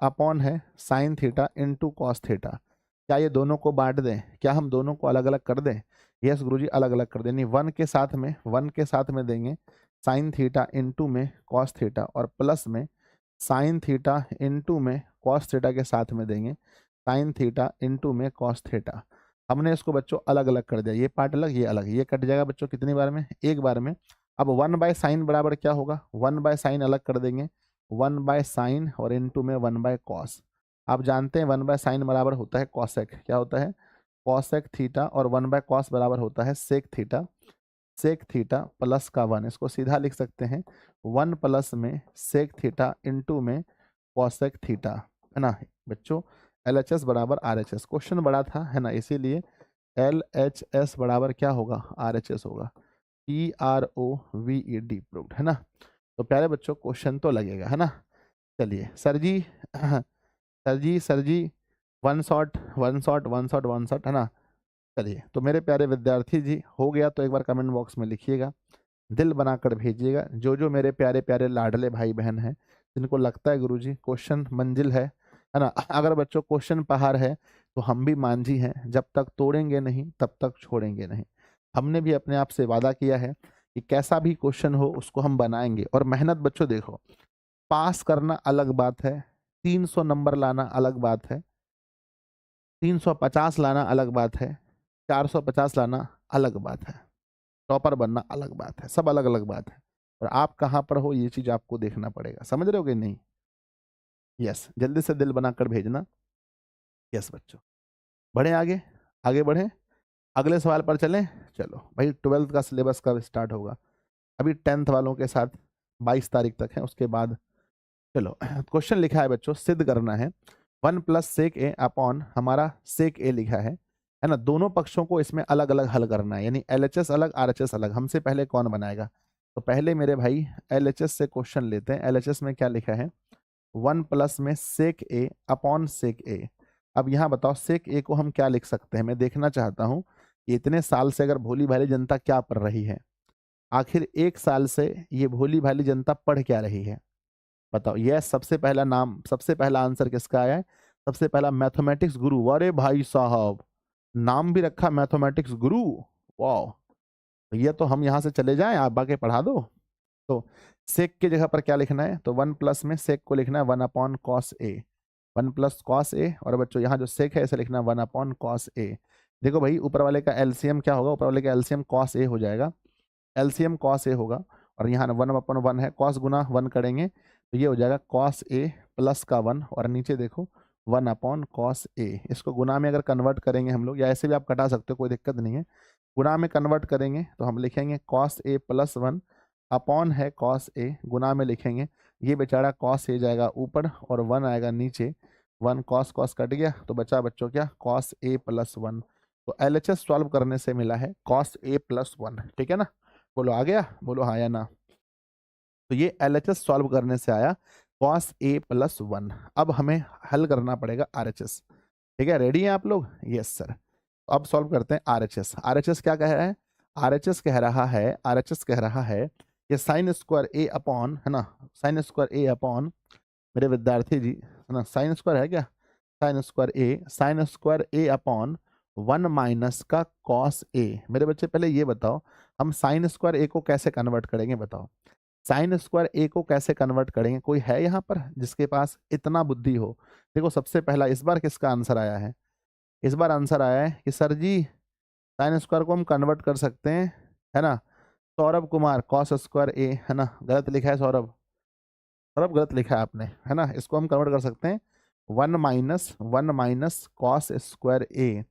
अपॉन है sine theta into cos theta. क्या ये दोनों को बांट दें, क्या हम दोनों को अलग अलग कर दें? यस गुरुजी, अलग अलग कर दें। 1 के साथ में देंगे साइन थीटा इंटू में कॉस थीटा, और प्लस में साइन थीटा इंटू में कॉस थीटा के साथ में देंगे साइन थीटा इंटू में कॉस थीटा। हमने इसको बच्चों अलग अलग कर दिया, ये पार्ट अलग ये अलग, ये कट जाएगा बच्चों कितनी बार में, एक बार में। अब 1/sin बराबर क्या होगा, 1/sin अलग कर देंगे, 1/sin और इनटू में 1/cos। आप जानते हैं 1/sin बराबर होता है कॉसेक, क्या होता है, कॉसेक थीटा, और 1/cos बराबर होता है सेक थीटा प्लस का 1। इसको सीधा लिख सकते हैं 1 प्लस में सेक थीटा इंटू में कॉसेक थीटा, है ना बच्चों। LHS बराबर RHS, क्वेश्चन बड़ा था, है ना, इसीलिए LHS बराबर क्या होगा, RHS होगा। PROVED प्रूव्ड, है ना। तो प्यारे बच्चों क्वेश्चन तो लगेगा, है ना। चलिए सर जी वन शॉट, है ना। चलिए तो मेरे प्यारे विद्यार्थी जी, हो गया तो एक बार कमेंट बॉक्स में लिखिएगा, दिल बनाकर भेजिएगा। जो जो मेरे प्यारे प्यारे लाडले भाई बहन हैं, जिनको लगता है गुरुजी क्वेश्चन मंजिल है ना। अगर बच्चों क्वेश्चन पहाड़ है तो हम भी मांझी हैं, जब तक तोड़ेंगे नहीं तब तक छोड़ेंगे नहीं। हमने भी अपने आप से वादा किया है कि कैसा भी क्वेश्चन हो उसको हम बनाएंगे। और मेहनत बच्चों देखो, पास करना अलग बात है, 300 नंबर लाना अलग बात है, 350 लाना अलग बात है, 450 लाना अलग बात है, टॉपर बनना अलग बात है, सब अलग अलग बात है। और आप कहाँ पर हो ये चीज आपको देखना पड़ेगा, समझ रहे हो कि नहीं। यस, जल्दी से दिल बनाकर भेजना। यस बच्चों, बढ़े आगे, आगे बढ़े, अगले सवाल पर चलें। चलो भाई, 12th का सिलेबस कब स्टार्ट होगा, अभी 10th वालों के साथ 22 तारीख तक है, उसके बाद चलो। क्वेश्चन लिखा है बच्चों, सिद्ध करना है 1 प्लस सेक ए अपॉन हमारा सेक ए लिखा है ना। दोनों पक्षों को इसमें अलग अलग हल करना है, यानी LHS अलग RHS अलग। हमसे पहले कौन बनाएगा, तो पहले मेरे भाई LHS से क्वेश्चन लेते हैं। LHS में क्या लिखा है, 1 प्लस में सेक ए अपॉन सेक ए। अब यहाँ बताओ सेक ए को हम क्या लिख सकते हैं, मैं देखना चाहता हूँ कि इतने साल से अगर भोली भाली जनता क्या पढ़ रही है, आखिर एक साल से ये भोली भाली जनता पढ़ क्या रही है, बताओ। यह सबसे पहला नाम, सबसे पहला आंसर किसका आया है, सबसे पहला मैथमेटिक्स गुरु। अरे भाई साहब, नाम भी रखा मैथमेटिक्स गुरु, वाह। ये तो हम यहाँ से चले जाएं, आप आके पढ़ा दो। तो सेक की जगह पर क्या लिखना है, तो 1 प्लस में सेक को लिखना है 1 upon cos A, 1 plus cos A. और बच्चों यहाँ जो सेक है इसे लिखना है 1 अपॉन कॉस ए। देखो भाई, ऊपर वाले का एलसीएम क्या होगा, ऊपर वाले का एलसीएम कॉस ए हो जाएगा, एलसीएम कॉस ए होगा। और यहाँ 1 अपॉन 1 है, कॉस गुना 1 करेंगे तो ये हो जाएगा कॉस ए प्लस का 1, और नीचे देखो 1 अपॉन कॉस ए। इसको गुना में अगर कन्वर्ट करेंगे हम लोग, या ऐसे भी आप कटा सकते हो, कोई दिक्कत नहीं है। गुना में कन्वर्ट करेंगे तो हम लिखेंगे कॉस ए प्लस 1 अपॉन है कॉस ए, गुना में लिखेंगे, ये बेचारा कॉस ए जाएगा ऊपर और 1 आएगा नीचे, 1 कॉस कॉस कट गया तो बचा बच्चों क्या, कॉस ए प्लस 1। तो LHS सॉल्व करने से मिला है कॉस ए प्लस 1, ठीक है ना। बोलो आ गया, बोलो हाँ या ना। तो ये LHS सॉल्व करने से आया कॉस ए प्लस 1। अब हमें हल करना पड़ेगा RHS, ठीक है, रेडी हैं आप लोग, यस सर। अब सॉल्व करते हैं RHS। RHS क्या कह रहा है, RHS कह रहा है कि साइन स्क्वायर ए अपॉन, है ना, साइन स्क्वायर ए अपॉन, मेरे विद्यार्थी जी, है ना, साइन स्क्वायर है क्या, साइन स्क्वायर ए अपॉन 1 माइनस का कॉस ए। मेरे बच्चे पहले ये बताओ, हम साइन स्क्वायर ए को कैसे कन्वर्ट करेंगे बताओ। साइन स्क्वायर ए को कैसे कन्वर्ट करेंगे? कोई है यहाँ पर जिसके पास इतना बुद्धि हो? देखो सबसे पहला इस बार किसका आंसर आया है? इस बार आंसर आया है कि सर जी साइन स्क्वायर को हम कन्वर्ट कर सकते हैं, है ना। सौरभ कुमार कॉस स्क्वायर ए, है ना, गलत लिखा है सौरभ, सौरभ गलत लिखा है आपने, है ना। इसको हम कन्वर्ट कर सकते हैं 1 - कॉस स्क्वायर ए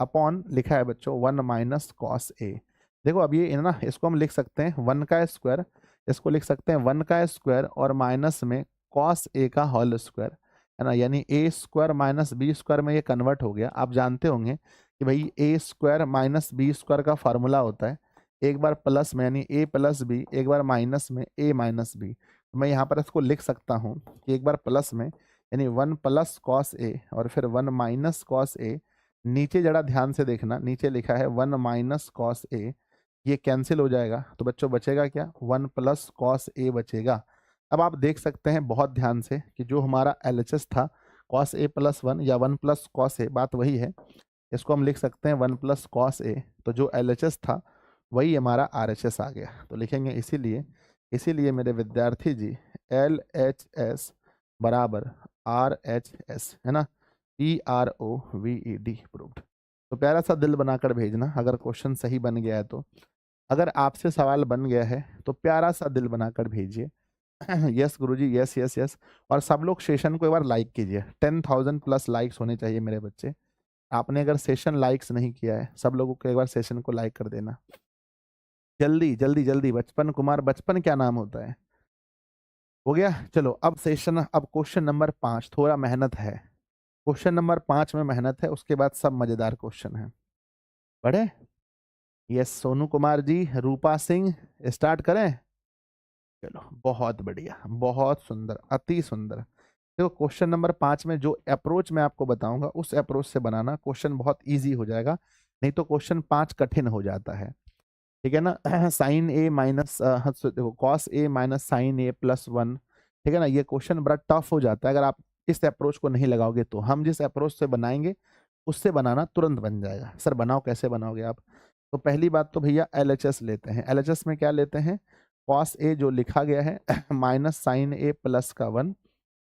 अपॉन लिखा है बच्चों 1 - कॉस ए। देखो अब ये ना इसको हम लिख सकते हैं 1 का स्क्वायर, इसको लिख सकते हैं 1 का स्क्वायर और माइनस में कॉस ए का होल स्क्वायर, है ना, यानी ए स्क्वायर माइनस बी स्क्वायर में ये कन्वर्ट हो गया। आप जानते होंगे कि भाई ए स्क्वायर माइनस बी स्क्वायर का फार्मूला होता है एक बार प्लस में यानी ए प्लस बी, एक बार माइनस में ए माइनस बी। तो मैं यहाँ पर इसको लिख सकता हूँ कि एक बार प्लस में यानी 1 + कॉस ए और फिर 1 - कॉस ए, नीचे जरा ध्यान से देखना, नीचे लिखा है 1 - कॉस ए, ये कैंसिल हो जाएगा तो बच्चों बचेगा क्या? 1 + कॉस ए बचेगा। अब आप देख सकते हैं बहुत ध्यान से कि जो हमारा LHS था कॉस ए + 1 या 1 + कॉस ए, बात वही है। इसको हम लिख सकते हैं 1 + कॉस ए, तो जो LHS था वही हमारा RHS आ गया। तो लिखेंगे इसीलिए इसीलिए मेरे विद्यार्थी जी LHS बराबर RHS, है ना, PROVED प्रूव्ड। तो प्यारा सा दिल बनाकर भेजना अगर क्वेश्चन सही बन गया है तो। अगर आपसे सवाल बन गया है तो प्यारा सा दिल बनाकर भेजिए। यस गुरुजी, यस यस यस। और सब लोग सेशन को एक बार लाइक कीजिए, 10,000+ लाइक्स होने चाहिए मेरे बच्चे। आपने अगर सेशन लाइक्स नहीं किया है, सब लोगों को एक बार सेशन को लाइक कर देना जल्दी जल्दी जल्दी। बचपन कुमार, बचपन क्या नाम होता है? हो गया। चलो अब सेशन, अब क्वेश्चन नंबर 5 थोड़ा मेहनत है। क्वेश्चन नंबर 5 में मेहनत है, उसके बाद सब मजेदार क्वेश्चन है। पढ़े? यस सोनू कुमार जी, रूपा सिंह, स्टार्ट करें? चलो बहुत बढ़िया, बहुत सुंदर, अति सुंदर। देखो क्वेश्चन नंबर 5 में जो अप्रोच मैं आपको बताऊंगा उस अप्रोच से बनाना, क्वेश्चन बहुत इजी हो जाएगा। नहीं तो क्वेश्चन 5 कठिन हो जाता है, ठीक है ना। साइन ए माइनस, देखो कॉस ए माइनस साइन ए +1, ठीक है ना, ये क्वेश्चन बड़ा टफ हो जाता है अगर आप इस अप्रोच को नहीं लगाओगे तो। हम जिस अप्रोच से बनाएंगे उससे बनाना तुरंत बन जाएगा। सर बनाओ, कैसे बनाओगे आप? तो पहली बात तो भैया LHS लेते हैं। LHS में क्या लेते हैं? कॉस ए जो लिखा गया है माइनस साइन ए +1,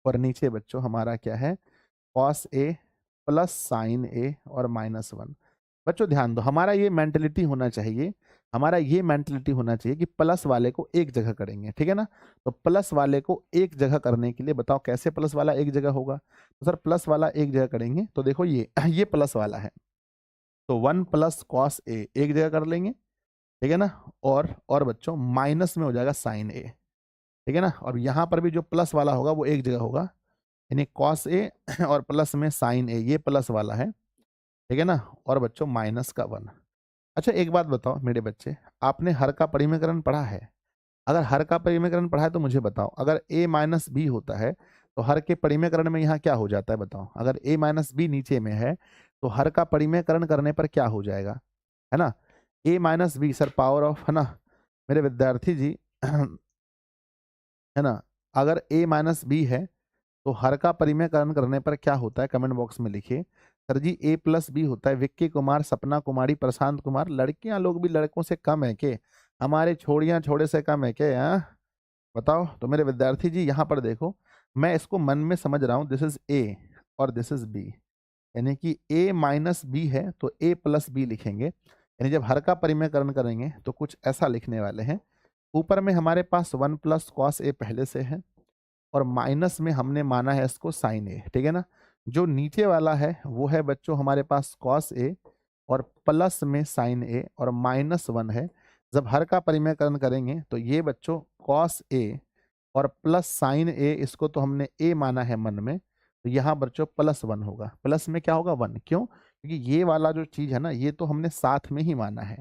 और नीचे बच्चों हमारा क्या है? कॉस ए प्लस साइन ए और -1। बच्चों ध्यान दो, हमारा ये मेंटलिटी होना चाहिए, हमारा ये मेंटलिटी होना चाहिए कि प्लस वाले को एक जगह करेंगे, ठीक है ना। तो प्लस वाले को एक जगह करने के लिए बताओ कैसे प्लस वाला एक जगह होगा? तो सर प्लस वाला एक जगह करेंगे तो देखो ये ये प्लस वाला है तो 1 + कॉस ए एक जगह कर लेंगे, ठीक है ना। और बच्चों माइनस में हो जाएगा साइन ए, ठीक है ना। और यहाँ पर भी जो प्लस वाला होगा वो एक जगह होगा, यानी कॉस ए और प्लस में साइन ए, ये प्लस वाला है, ठीक है ना। और बच्चों माइनस का 1। अच्छा एक बात बताओ मेरे बच्चे, आपने हर का परिमीकरण पढ़ा है? अगर हर का परिमीकरण पढ़ा है तो मुझे बताओ, अगर a - b होता है तो हर के परिमीकरण में यहाँ क्या हो जाता है बताओ? अगर a - b नीचे में है तो हर का परिमीकरण करने पर क्या हो जाएगा, है ना। a - b sir power of, है ना मेरे विद्यार्थी जी, है ना। अगर a - b है तो हर का परिमेयकरण करने पर क्या होता है? कमेंट बॉक्स में लिखिए। सर जी a + b होता है। विक्की कुमार, सपना कुमारी, प्रशांत कुमार, लड़कियां लोग भी लड़कों से कम है के? हमारे छोड़ियां छोड़े से कम है के? हाँ बताओ। तो मेरे विद्यार्थी जी यहाँ पर देखो, मैं इसको मन में समझ रहा हूँ, दिस इज a और दिस इज b, यानी कि a - b है तो a + b लिखेंगे। यानी जब हर का परिमेयकरण करेंगे तो कुछ ऐसा लिखने वाले हैं। ऊपर में हमारे पास 1 + कॉस ए पहले से है और माइनस में हमने माना है इसको साइन ए, ठीक है ना। जो नीचे वाला है वो है बच्चों हमारे पास कॉस ए और प्लस में साइन ए और -1 है। जब हर का परिमेयकरण करेंगे तो ये बच्चों कॉस ए और प्लस साइन ए, इसको तो हमने ए माना है मन में, तो यहाँ बच्चों +1 होगा। प्लस में क्या होगा? 1। क्यों? क्योंकि ये वाला जो चीज है ना ये तो हमने साथ में ही माना है,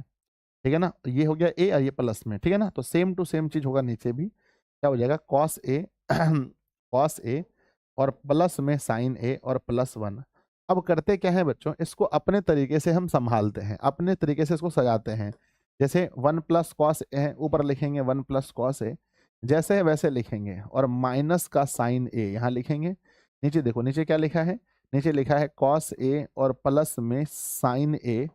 ठीक है ना। ये हो गया ए और ये प्लस में, ठीक है ना। तो सेम टू सेम चीज होगा नीचे भी, क्या हो जाएगा? कॉस ए कॉस ए और प्लस में साइन ए और +1। अब करते क्या है बच्चों, इसको अपने तरीके से हम संभालते हैं, अपने तरीके से इसको सजाते हैं। जैसे 1 + कॉस ए है, ऊपर लिखेंगे 1 + कॉस ए, जैसे है वैसे लिखेंगे, और माइनस का साइन ए यहाँ लिखेंगे। नीचे देखो, नीचे क्या लिखा है? नीचे लिखा है कॉस ए और प्लस में साइन ए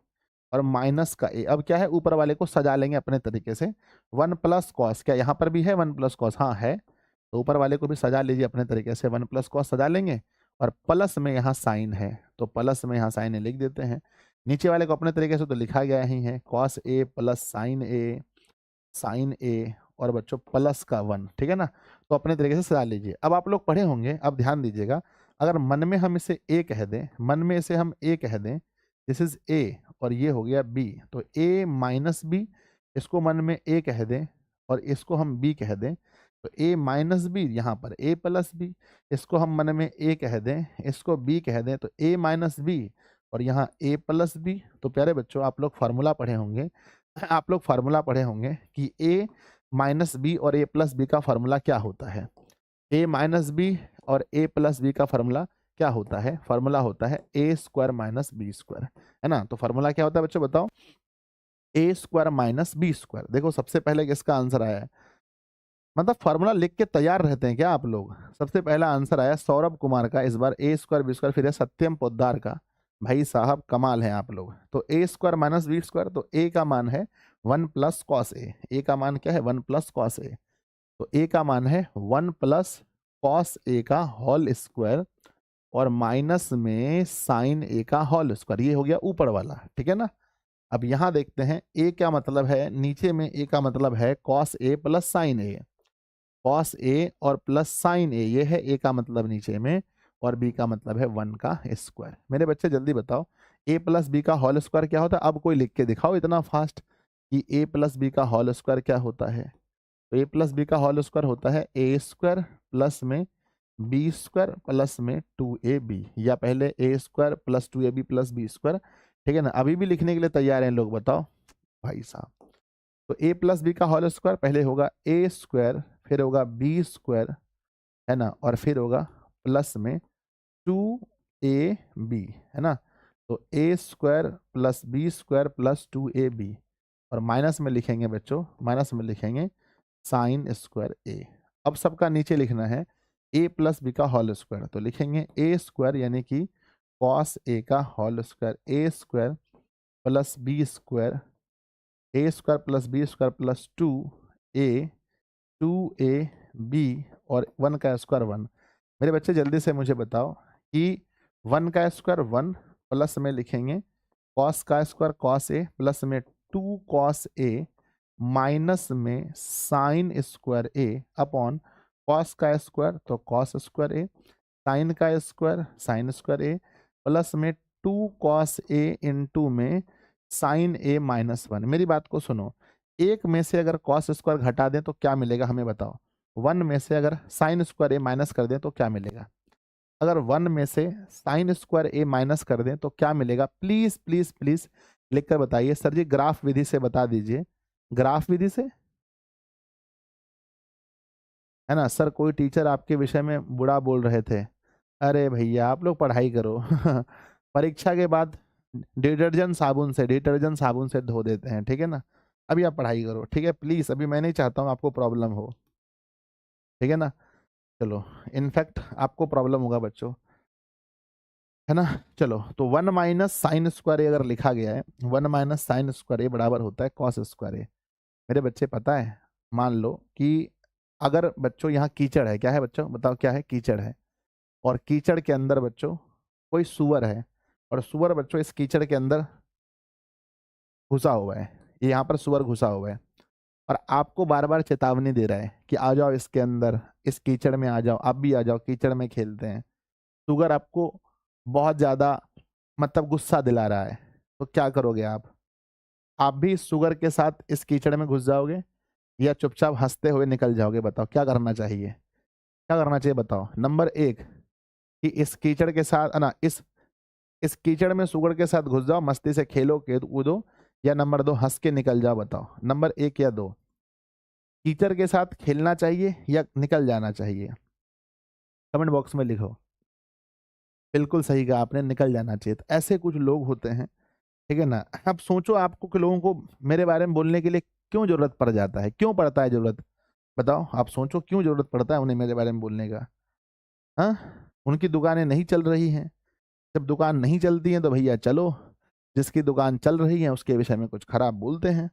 और माइनस का ए। अब क्या है, ऊपर वाले को सजा लेंगे अपने तरीके से। 1 प्लस कॉस, क्या यहाँ पर भी है 1 प्लस कॉस? हाँ है। तो ऊपर वाले को भी सजा लीजिए अपने तरीके से, 1 प्लस कॉस सजा लेंगे। और प्लस में यहाँ साइन है, तो प्लस में यहाँ साइन लिख देते हैं। नीचे वाले को अपने तरीके से तो लिखा गया ही है, कॉस ए प्लस साइन ए और बच्चों प्लस का 1, ठीक है ना। तो अपने तरीके से सजा लीजिए। अब आप लोग पढ़े होंगे, अब ध्यान दीजिएगा। अगर मन में हम इसे ए कह दें, मन में इसे हम ए कह दें, दिस इज ए और ये हो गया बी, तो ए माइनस बी, इसको मन में ए कह दें और इसको हम बी कह दें, तो ए माइनस बी, यहाँ पर ए प्लस बी, इसको हम मन में ए कह दें, इसको बी कह दें, तो ए माइनस बी और यहाँ ए प्लस बी। तो प्यारे बच्चों आप लोग फार्मूला पढ़े होंगे, आप लोग फार्मूला पढ़े होंगे कि ए माइनस बी और ए प्लस बी का फार्मूला क्या होता है। ए माइनस बी और ए प्लस बी का फार्मूला क्या होता है? फार्मूला होता है A square minus B square, है ना। तो फार्मूला क्या होता है बच्चों बताओ? ए स्क्वायर माइनस बी स्क्वायर। देखो सबसे पहले किसका आंसर आया है, मतलब फार्मूला लिख के तैयार रहते हैं क्या आप लोग? सबसे पहला आंसर आया सौरभ कुमार का, इस बार ए स्क्वायर बी स्क्वायर, फिर है सत्यम पोद्दार का। भाई साहब कमाल है आप लोग। तो A square minus B square, तो ए का मान है 1 प्लस कॉस ए। ए का मान क्या है? 1 प्लस कॉस ए। तो ए का मान है 1 प्लस कॉस ए का होल स्क्वायर और माइनस में साइन ए का होल स्क्वायर। ये हो गया ऊपर वाला, ठीक है ना। अब यहाँ देखते हैं ए क्या मतलब है, नीचे में ए का मतलब है cos A plus sine A. Cos A और प्लस साइन ए, ये है ए का मतलब नीचे में, और बी का मतलब है 1 का स्क्वायर। मेरे बच्चे जल्दी बताओ ए प्लस बी का होल स्क्वायर क्या होता है? अब कोई लिख के दिखाओ इतना फास्ट कि ए प्लस बी का होल स्क्वायर क्या होता है। तो ए प्लस बी का होल स्क्वायर होता है ए स्क्वायर प्लस में बी स्क्वायर प्लस में 2ab, या पहले A square plus 2ab plus B square, ठीक है ना। अभी भी लिखने के लिए तैयार हैं लोग, बताओ भाई साहब। तो ए प्लस बी का होल स्क्वायर पहले होगा ए स्क्वायर, फिर होगा बी स्क्वायर, है ना, और फिर होगा प्लस में 2ab, है ना। तो A square plus B square plus 2ab, और माइनस में लिखेंगे बच्चों, माइनस में लिखेंगे साइन स्क्वायर ए। अब सबका नीचे लिखना है ए प्लस बी का होल स्क्वायर, तो लिखेंगे ए स्क्वायर यानी कि कॉस ए का whole square, A square plus B square, A square plus B square plus 2a और 1 का स्क्वायर 1। मेरे बच्चे जल्दी से मुझे बताओ कि 1 का स्क्वायर 1, प्लस में लिखेंगे कॉस का स्क्वायर कॉस ए, प्लस में 2 कॉस ए, माइनस में साइन स्क्वायर ए अपॉन कॉस का स्क्वायर तो कॉस स्क्वायर ए, साइन का स्क्वायर साइन स्क्वायर ए, प्लस में 2 कॉस ए इंटू में साइन ए माइनस 1। मेरी बात को सुनो, एक में से अगर कॉस स्क्वायर घटा दें तो क्या मिलेगा हमें बताओ? 1 में से अगर साइन स्क्वायर ए माइनस कर दें तो क्या मिलेगा? अगर 1 में से साइन स्क्वायर ए माइनस कर दें तो क्या मिलेगा? प्लीज प्लीज प्लीज लिख कर बताइए। सर जी ग्राफ विधि से बता दीजिए, ग्राफ विधि से, है ना। सर कोई टीचर आपके विषय में बुरा बोल रहे थे। अरे भैया आप लोग पढ़ाई करो परीक्षा के बाद डिटर्जेंट साबुन से धो देते हैं, ठीक है ना। अभी आप पढ़ाई करो, ठीक है प्लीज। अभी मैं नहीं चाहता हूँ आपको प्रॉब्लम हो, ठीक है ना। चलो इनफैक्ट आपको प्रॉब्लम होगा बच्चों, है ना। चलो तो 1 माइनस साइन स्क्वायर ए अगर लिखा गया है, 1 माइनस साइन स्क्वायर ए बराबर होता है कॉस स्क्वायर ए। मेरे बच्चे पता है, मान लो कि अगर बच्चों यहाँ कीचड़ है, क्या है बच्चों बताओ क्या है? कीचड़ है, और कीचड़ के अंदर बच्चों कोई सुअर है, और सुअर बच्चों इस कीचड़ के अंदर घुसा हुआ है, ये यहाँ पर सुअर घुसा हुआ है, और आपको बार बार चेतावनी दे रहा है कि आ जाओ इसके अंदर, इस कीचड़ में आ जाओ, आप भी आ जाओ, कीचड़ में खेलते हैं। सुअर आपको बहुत ज़्यादा मतलब गुस्सा दिला रहा है, तो क्या करोगे आप भी सुअर के साथ इस कीचड़ में घुस जाओगे या चुपचाप हंसते हुए निकल जाओगे? बताओ क्या करना चाहिए, क्या करना चाहिए बताओ? नंबर 1 कि इस कीचड़ के साथ ना, इस कीचड़ में सुअर के साथ घुस जाओ, मस्ती से खेलो कूदो, या नंबर 2 हंस के निकल जाओ? बताओ नंबर 1 या 2, कीचड़ के साथ खेलना चाहिए या निकल जाना चाहिए? कमेंट बॉक्स में लिखो। बिल्कुल सही कहा आपने, निकल जाना चाहिए। तो ऐसे कुछ लोग होते हैं, ठीक है ना। अब सोचो आपको कि लोगों को मेरे बारे में बोलने के लिए क्यों जरूरत पड़ जाता है, क्यों पड़ता है जरूरत? बताओ आप सोचो क्यों जरूरत पड़ता है उन्हें मेरे बारे में बोलने का? हाँ, उनकी दुकानें नहीं चल रही हैं, जब दुकान नहीं चलती हैं तो भैया चलो जिसकी दुकान चल रही है उसके विषय में कुछ खराब बोलते हैं।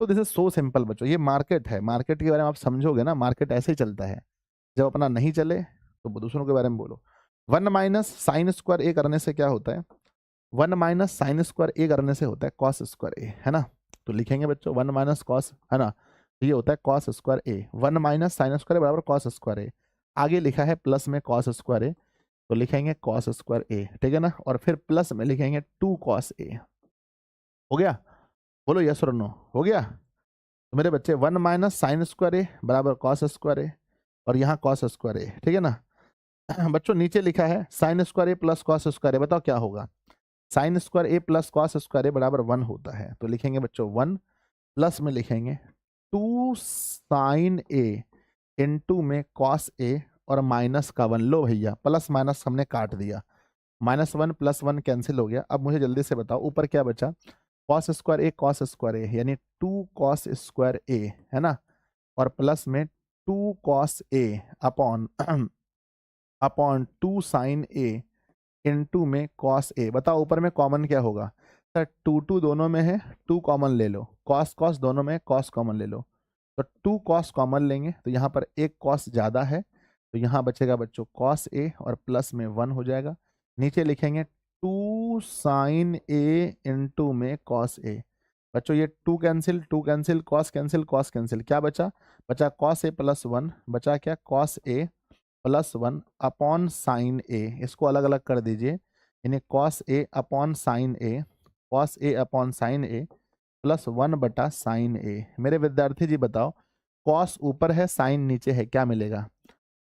तो दिस इज सो सिंपल बच्चों, ये मार्केट है, मार्केट के बारे में आप समझोगे ना, मार्केट ऐसे ही चलता है। जब अपना नहीं चले तो दूसरों के बारे में बोलो। 1 - sin² A करने से क्या होता है? 1 - sin² A करने से होता है cos² A, है ना। तो लिखेंगे बच्चों 1 - cos, है ना, तो ये होता है cos² A। 1 - sin² बराबर cos²A। आगे लिखा है प्लस में cos²A, तो लिखेंगे cos²A, ठीक है ना, और फिर प्लस में लिखेंगे 2 cos A। हो गया? बोलो यस और नो, हो गया? तो मेरे बच्चे 1 - sin² A बराबर cos²A, और यहाँ cos²A, ठीक है ना। बच्चों नीचे लिखा है sin² A प्लस cos²A, बताओ क्या होगा? sin² A plus cos² A बराबर 1 होता है, तो लिखेंगे बच्चों 1, प्लस में लिखेंगे 2 sin A इंटू में cos A, और माइनस का 1। लो भैया, प्लस माइनस हमने काट दिया, -1 + 1 कैंसिल हो गया। अब मुझे जल्दी से बताओ ऊपर क्या बचा? cos²A यानी 2 cos²A, है ना, और प्लस में 2 cos A upon upon 2 sin A into में cos A। बताओ ऊपर में कॉमन क्या होगा? सर 2 दोनों में है, 2 कॉमन ले लो, cos दोनों में cos कॉमन ले लो, तो 2 cos कॉमन लेंगे तो यहाँ पर एक cos ज़्यादा है, तो यहाँ बचेगा बच्चों cos A और प्लस में 1 हो जाएगा। नीचे लिखेंगे 2 sin A इंटू में cos A। बच्चों ये 2 cancel, cos cancel, cos cancel, क्या बचा? बचा cos A प्लस 1, बचा क्या? cos A plus 1 upon sine A. इसको अलग अलग कर दीजिए, यानी cos A upon sine A, cos A upon sine A plus 1/sin A। मेरे विद्यार्थी जी बताओ, cos ऊपर है साइन नीचे है, क्या मिलेगा?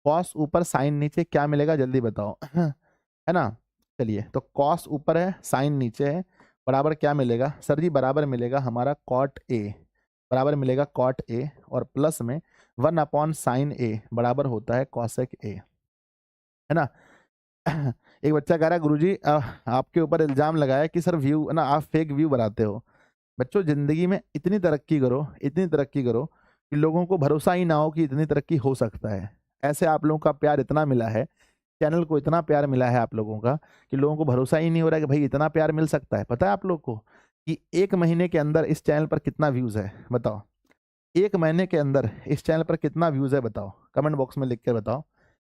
cos ऊपर साइन नीचे क्या मिलेगा, जल्दी बताओ। है ना। चलिए, तो cos ऊपर है साइन नीचे है, बराबर क्या मिलेगा सर जी? बराबर मिलेगा हमारा cot A, बराबर मिलेगा cot A, और प्लस में 1/sin A बराबर होता है cosec A, है ना। एक बच्चा कह रहा है गुरुजी आपके ऊपर इल्जाम लगाया कि सर व्यू, है ना, आप फेक व्यू बनाते हो। बच्चों जिंदगी में इतनी तरक्की करो, इतनी तरक्की करो कि लोगों को भरोसा ही ना हो कि इतनी तरक्की हो सकता है। ऐसे आप लोगों का प्यार इतना मिला है, चैनल को इतना प्यार मिला है आप लोगों का, कि लोगों को भरोसा ही नहीं हो रहा कि भाई इतना प्यार मिल सकता है। पता है आप लोग को कि 1 महीने के अंदर इस चैनल पर कितना व्यूज है? बताओ, 1 महीने के अंदर इस चैनल पर कितना व्यूज है? बताओ, कमेंट बॉक्स में लिख कर बताओ,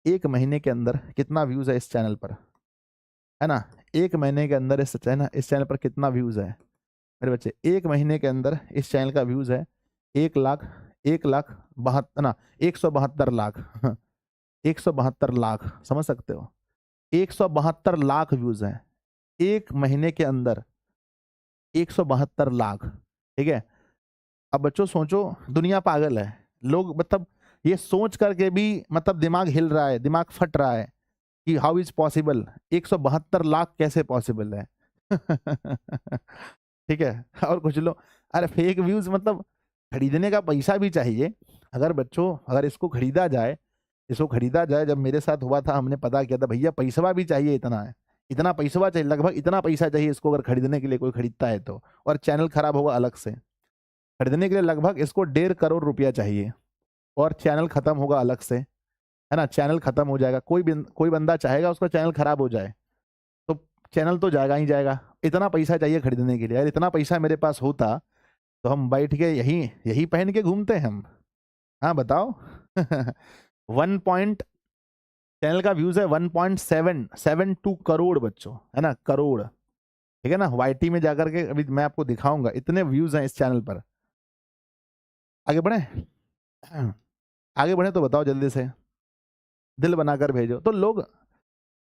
1 महीने के अंदर कितना व्यूज है इस चैनल पर, है ना। 1 महीने के अंदर इस चैनल पर कितना व्यूज है मेरे बच्चे? 1 महीने के अंदर इस चैनल का व्यूज है 1 लाख, 1 लाख 72 ना, 172 लाख। 172 लाख, समझ सकते हो? 172 लाख व्यूज हैं 1 महीने के अंदर, 172 लाख, ठीक है। अब बच्चों सोचो, दुनिया पागल है, लोग मतलब ये सोच करके भी मतलब दिमाग हिल रहा है, दिमाग फट रहा है कि हाउ इज पॉसिबल, 172 लाख कैसे पॉसिबल है? ठीक है। और कुछ लोग, अरे फेक व्यूज मतलब खरीदने का पैसा भी चाहिए। अगर बच्चों, अगर इसको खरीदा जाए, जब मेरे साथ हुआ था हमने पता किया था, भैया पैसा भी चाहिए, इतना है, इतना पैसा चाहिए, लगभग इतना पैसा चाहिए इसको अगर खरीदने के लिए कोई खरीदता है तो, और चैनल खराब होगा अलग से। खरीदने के लिए लगभग इसको 1.5 करोड़ रुपया चाहिए, और चैनल खत्म होगा अलग से, है ना, चैनल खत्म हो जाएगा। कोई बंदा चाहेगा उसका चैनल खराब हो जाए तो चैनल तो जाएगा ही जाएगा। इतना पैसा चाहिए खरीदने के लिए, यार इतना पैसा मेरे पास होता तो हम बैठ के यही यही पहन के घूमते हैं हम। हाँ बताओ। 1 चैनल का व्यूज है 1.772 करोड़ बच्चों, है ना, करोड़, ठीक है ना। वाईटी में जाकर के अभी मैं आपको दिखाऊंगा, इतने व्यूज हैं इस चैनल पर। आगे बढ़े, आगे बढ़े तो बताओ जल्दी से, दिल बनाकर भेजो तो लोग,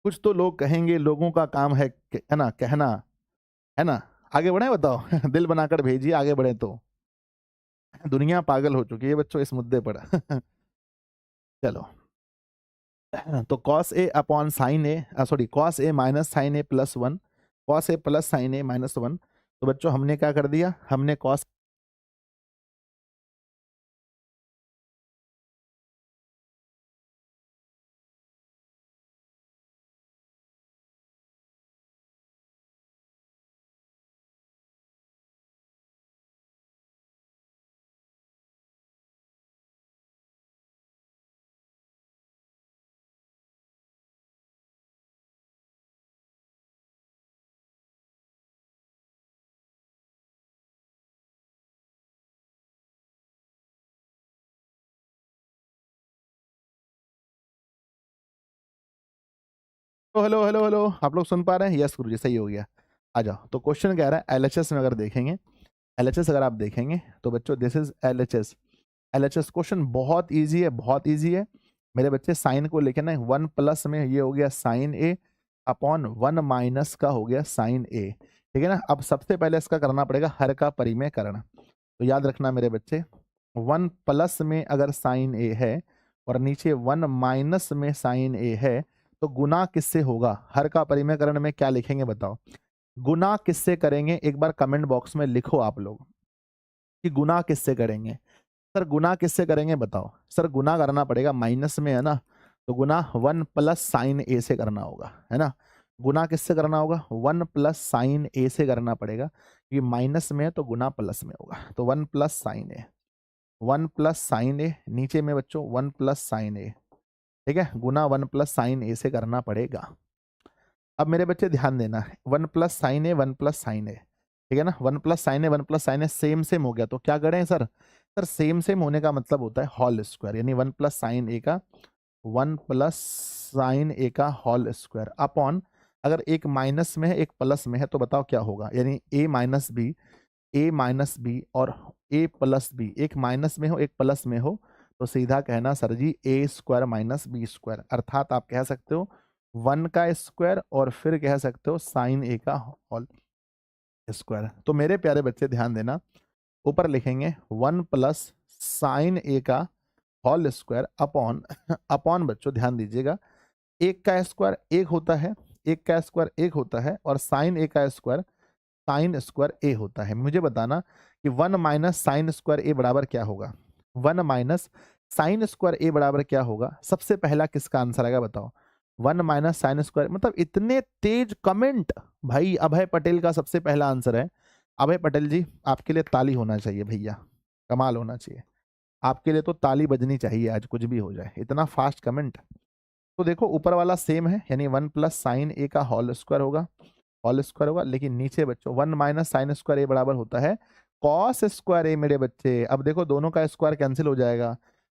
कुछ तो लोग कहेंगे, लोगों का काम है ना कहना, है ना। आगे बढ़े बताओ। दिल बनाकर भेजिए, आगे बढ़े तो। दुनिया पागल हो चुकी है बच्चों इस मुद्दे पर। चलो, तो cos A upon sine A, sorry cos A minus sine A plus 1, cos A plus sine A minus 1। तो बच्चों हमने क्या कर दिया, हमने cos हेलो हेलो हेलो, आप लोग सुन पा रहे हैं? यस गुरुजी, सही हो गया। आ जाओ। तो क्वेश्चन कह रहा है एलएचएस में अगर देखेंगे, एलएचएस अगर आप देखेंगे तो बच्चों this is LHS. LHS question बहुत इजी है, बहुत इजी है मेरे बच्चे। साइन को लेके ना 1 प्लस में ये हो गया साइन ए अपॉन 1 माइनस का हो गया साइन ए, ठीक है ना। अब सबसे पहले इसका करना पड़ेगा हर का परिमेयकरण। तो याद रखना मेरे बच्चे, 1 प्लस में अगर साइन ए है और नीचे 1 माइनस में साइन ए है तो गुना किससे होगा? हर का परिमेयकरण में क्या लिखेंगे बताओ? गुना किससे करेंगे? एक बार कमेंट बॉक्स में लिखो आप लोग कि गुना किससे करेंगे। सर गुना किससे करेंगे बताओ? सर गुना करना पड़ेगा, माइनस में है ना, तो गुना 1 प्लस साइन ए से करना होगा, है ना। गुना किससे करना होगा? 1 प्लस साइन ए से करना पड़ेगा, क्योंकि माइनस में है तो गुना प्लस में होगा। तो 1 प्लस साइन ए, 1 प्लस साइन ए, नीचे में बच्चों 1 प्लस साइन ए, ठीक है, गुना 1 प्लस साइन ए से करना पड़ेगा। अब मेरे बच्चे ध्यान देना, 1 प्लस साइन ए, 1 प्लस साइन ए, ठीक है ना। 1 प्लस साइन ए, 1 प्लस साइन ए सेम सेम हो गया, तो क्या करें सर? सर सेम सेम होने का मतलब होता है होल स्क्वायर, यानी 1 प्लस साइन ए का 1 प्लस साइन ए का होल स्क्वायर अपॉन, अगर एक माइनस में है एक प्लस में है तो बताओ क्या होगा? यानी ए माइनस बी, ए माइनस बी और ए प्लस बी, एक माइनस में हो एक प्लस में हो तो सीधा कहना सर जी ए स्क्वायर माइनस बी स्क्वायर, अर्थात आप कह सकते हो 1 का स्क्वायर और फिर कह सकते हो साइन ए का होल स्क्वायर। तो मेरे प्यारे बच्चे ध्यान देना, ऊपर लिखेंगे 1 प्लस साइन ए का होल स्क्वायर अपॉन अपॉन बच्चों ध्यान दीजिएगा, एक का स्क्वायर एक होता है, एक का स्क्वायर एक होता है और साइन ए का स्क्वायर साइन स्क्वायर ए होता है। मुझे बताना कि 1 माइनस साइन स्क्वायर ए बराबर क्या होगा? 1 माइनस साइन स्क्वायर ए बराबर क्या होगा? सबसे पहला किसका आंसर आएगा बताओ? 1 माइनस साइन स्क्वायर, मतलब इतने तेज कमेंट। भाई अभय पटेल का सबसे पहला आंसर है। अभय पटेल जी आपके लिए ताली होना चाहिए भैया, कमाल होना चाहिए आपके लिए, तो ताली बजनी चाहिए आज, कुछ भी हो जाए, इतना फास्ट कमेंट। तो देखो ऊपर वाला सेम है, यानी 1 प्लस साइन ए का होल स्क्वायर होगा, होल स्क्वायर होगा, लेकिन नीचे बच्चों 1 माइनस साइन स्क्वायर ए बराबर होता है कॉस स्क्वायर ए मेरे बच्चे। अब देखो दोनों का स्क्वायर कैंसिल हो जाएगा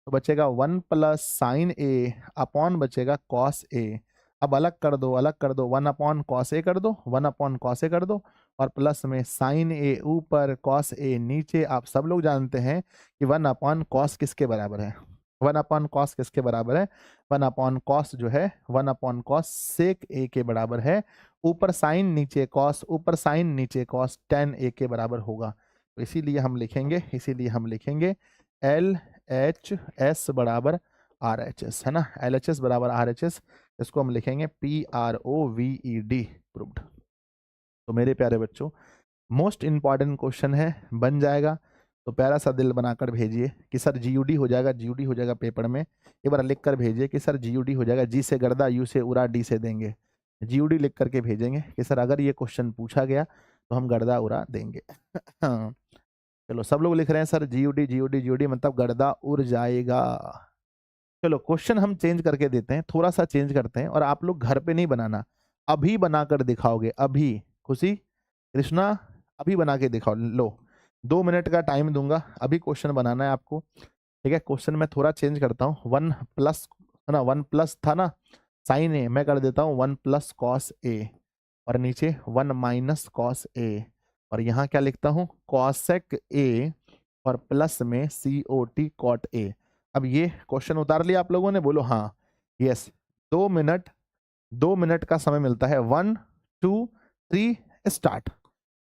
तो बचेगा 1 प्लस साइन ए अपॉन बचेगा कॉस ए। अब अलग कर दो, अलग कर दो, 1 अपॉन कॉस ए कर दो, 1 अपॉन कॉस ए कर दो और प्लस में साइन ए ऊपर कॉस ए नीचे। आप सब लोग जानते हैं कि 1 अपॉन कॉस किसके बराबर है? 1 अपॉन कॉस किसके बराबर है? 1 अपॉन कॉस जो है 1 अपॉन कॉस सेक ए के बराबर है। ऊपर साइन नीचे कॉस, ऊपर साइन नीचे कॉस, tan ए के बराबर होगा। तो इसीलिए हम लिखेंगे एल एच एस बराबर आर एच एस, है ना। एल एच एस बराबर आर एच एस, इसको हम लिखेंगे P R O V E D, proved. तो मेरे प्यारे बच्चों मोस्ट इंपॉर्टेंट क्वेश्चन है, बन जाएगा तो प्यारा सा दिल बनाकर भेजिए कि सर जीयूडी हो जाएगा, जीयूडी हो जाएगा पेपर में। एक बार लिख कर भेजिए कि सर जीयूडी हो जाएगा, जी से गर्दा, यू से उड़ा, डी से देंगे। जीयूडी लिख करके भेजेंगे कि सर अगर ये क्वेश्चन पूछा गया तो हम गर्दा उड़ा देंगे। हाँ, चलो सब लोग लिख रहे हैं सर जीयूडी जीयूडी जीयूडी मतलब गर्दा उड़ जाएगा। चलो क्वेश्चन हम चेंज करके देते हैं, थोड़ा सा चेंज करते हैं, और आप लोग घर पे नहीं बनाना, अभी बनाकर दिखाओगे, अभी। खुशी कृष्णा अभी बना के दिखाओ, लो 2 मिनट का टाइम दूंगा, अभी क्वेश्चन बनाना है आपको, ठीक है। क्वेश्चन में थोड़ा चेंज करता हूँ, 1 प्लस है ना, 1 प्लस था ना साइन ए, मैं कर देता हूँ 1 प्लस कॉस ए और नीचे 1 माइनस कॉस ए, और यहाँ क्या लिखता हूँ कॉसेक ए और प्लस में सी ओ टी कॉट ए। अब ये क्वेश्चन उतार लिया आप लोगों ने? बोलो हाँ, यस। 2 मिनट का समय मिलता है, 1 2 3 स्टार्ट।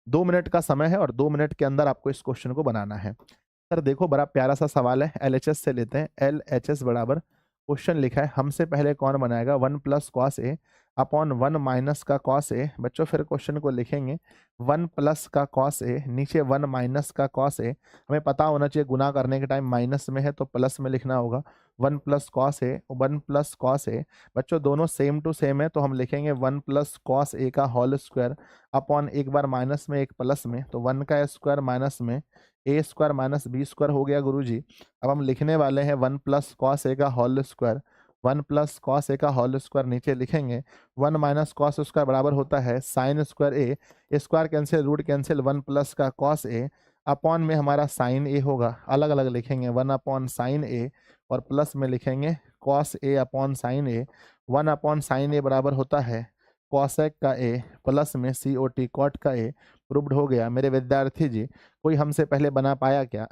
2 मिनट का समय है और 2 मिनट के अंदर आपको इस क्वेश्चन को बनाना है। सर देखो बड़ा प्यारा सा सवाल है, एलएचएस से लेते हैं। एलएचएस बराबर क्वेश्चन लिखा है, हमसे पहले कौन बनाएगा? 1 plus cos A upon 1 minus का कॉस ए। बच्चों फिर क्वेश्चन को लिखेंगे 1 प्लस का कॉस ए, नीचे 1 माइनस का कॉस ए। हमें पता होना चाहिए गुना करने के टाइम माइनस में है तो प्लस में लिखना होगा, 1 plus cos A, 1 plus cos A. बच्चों दोनों सेम टू सेम है तो हम लिखेंगे 1 प्लस कॉस ए का होल स्क्वायर अपॉन एक बार माइनस में एक प्लस में, तो 1 का स्क्वायर माइनस में ए स्क्वायर माइनस बी स्क्वायर हो गया गुरुजी। अब हम लिखने वाले हैं 1 प्लस कॉस ए का whole square, 1 plus cos A का होल स्क्वायर नीचे लिखेंगे, 1 माइनस कॉस स्क्वायर बराबर होता है sine square A, square cancel root cancel, 1 plus का कॉस ए अपॉन में हमारा साइन ए होगा, अलग अलग लिखेंगे 1 अपॉन साइन ए और प्लस में लिखेंगे cos A upon sine A, 1 upon sine ए बराबर होता है कॉसेक का ए प्लस में COT कॉट का ए। प्रूव्ड हो गया। मेरे विद्यार्थी जी, कोई हमसे पहले बना पाया क्या?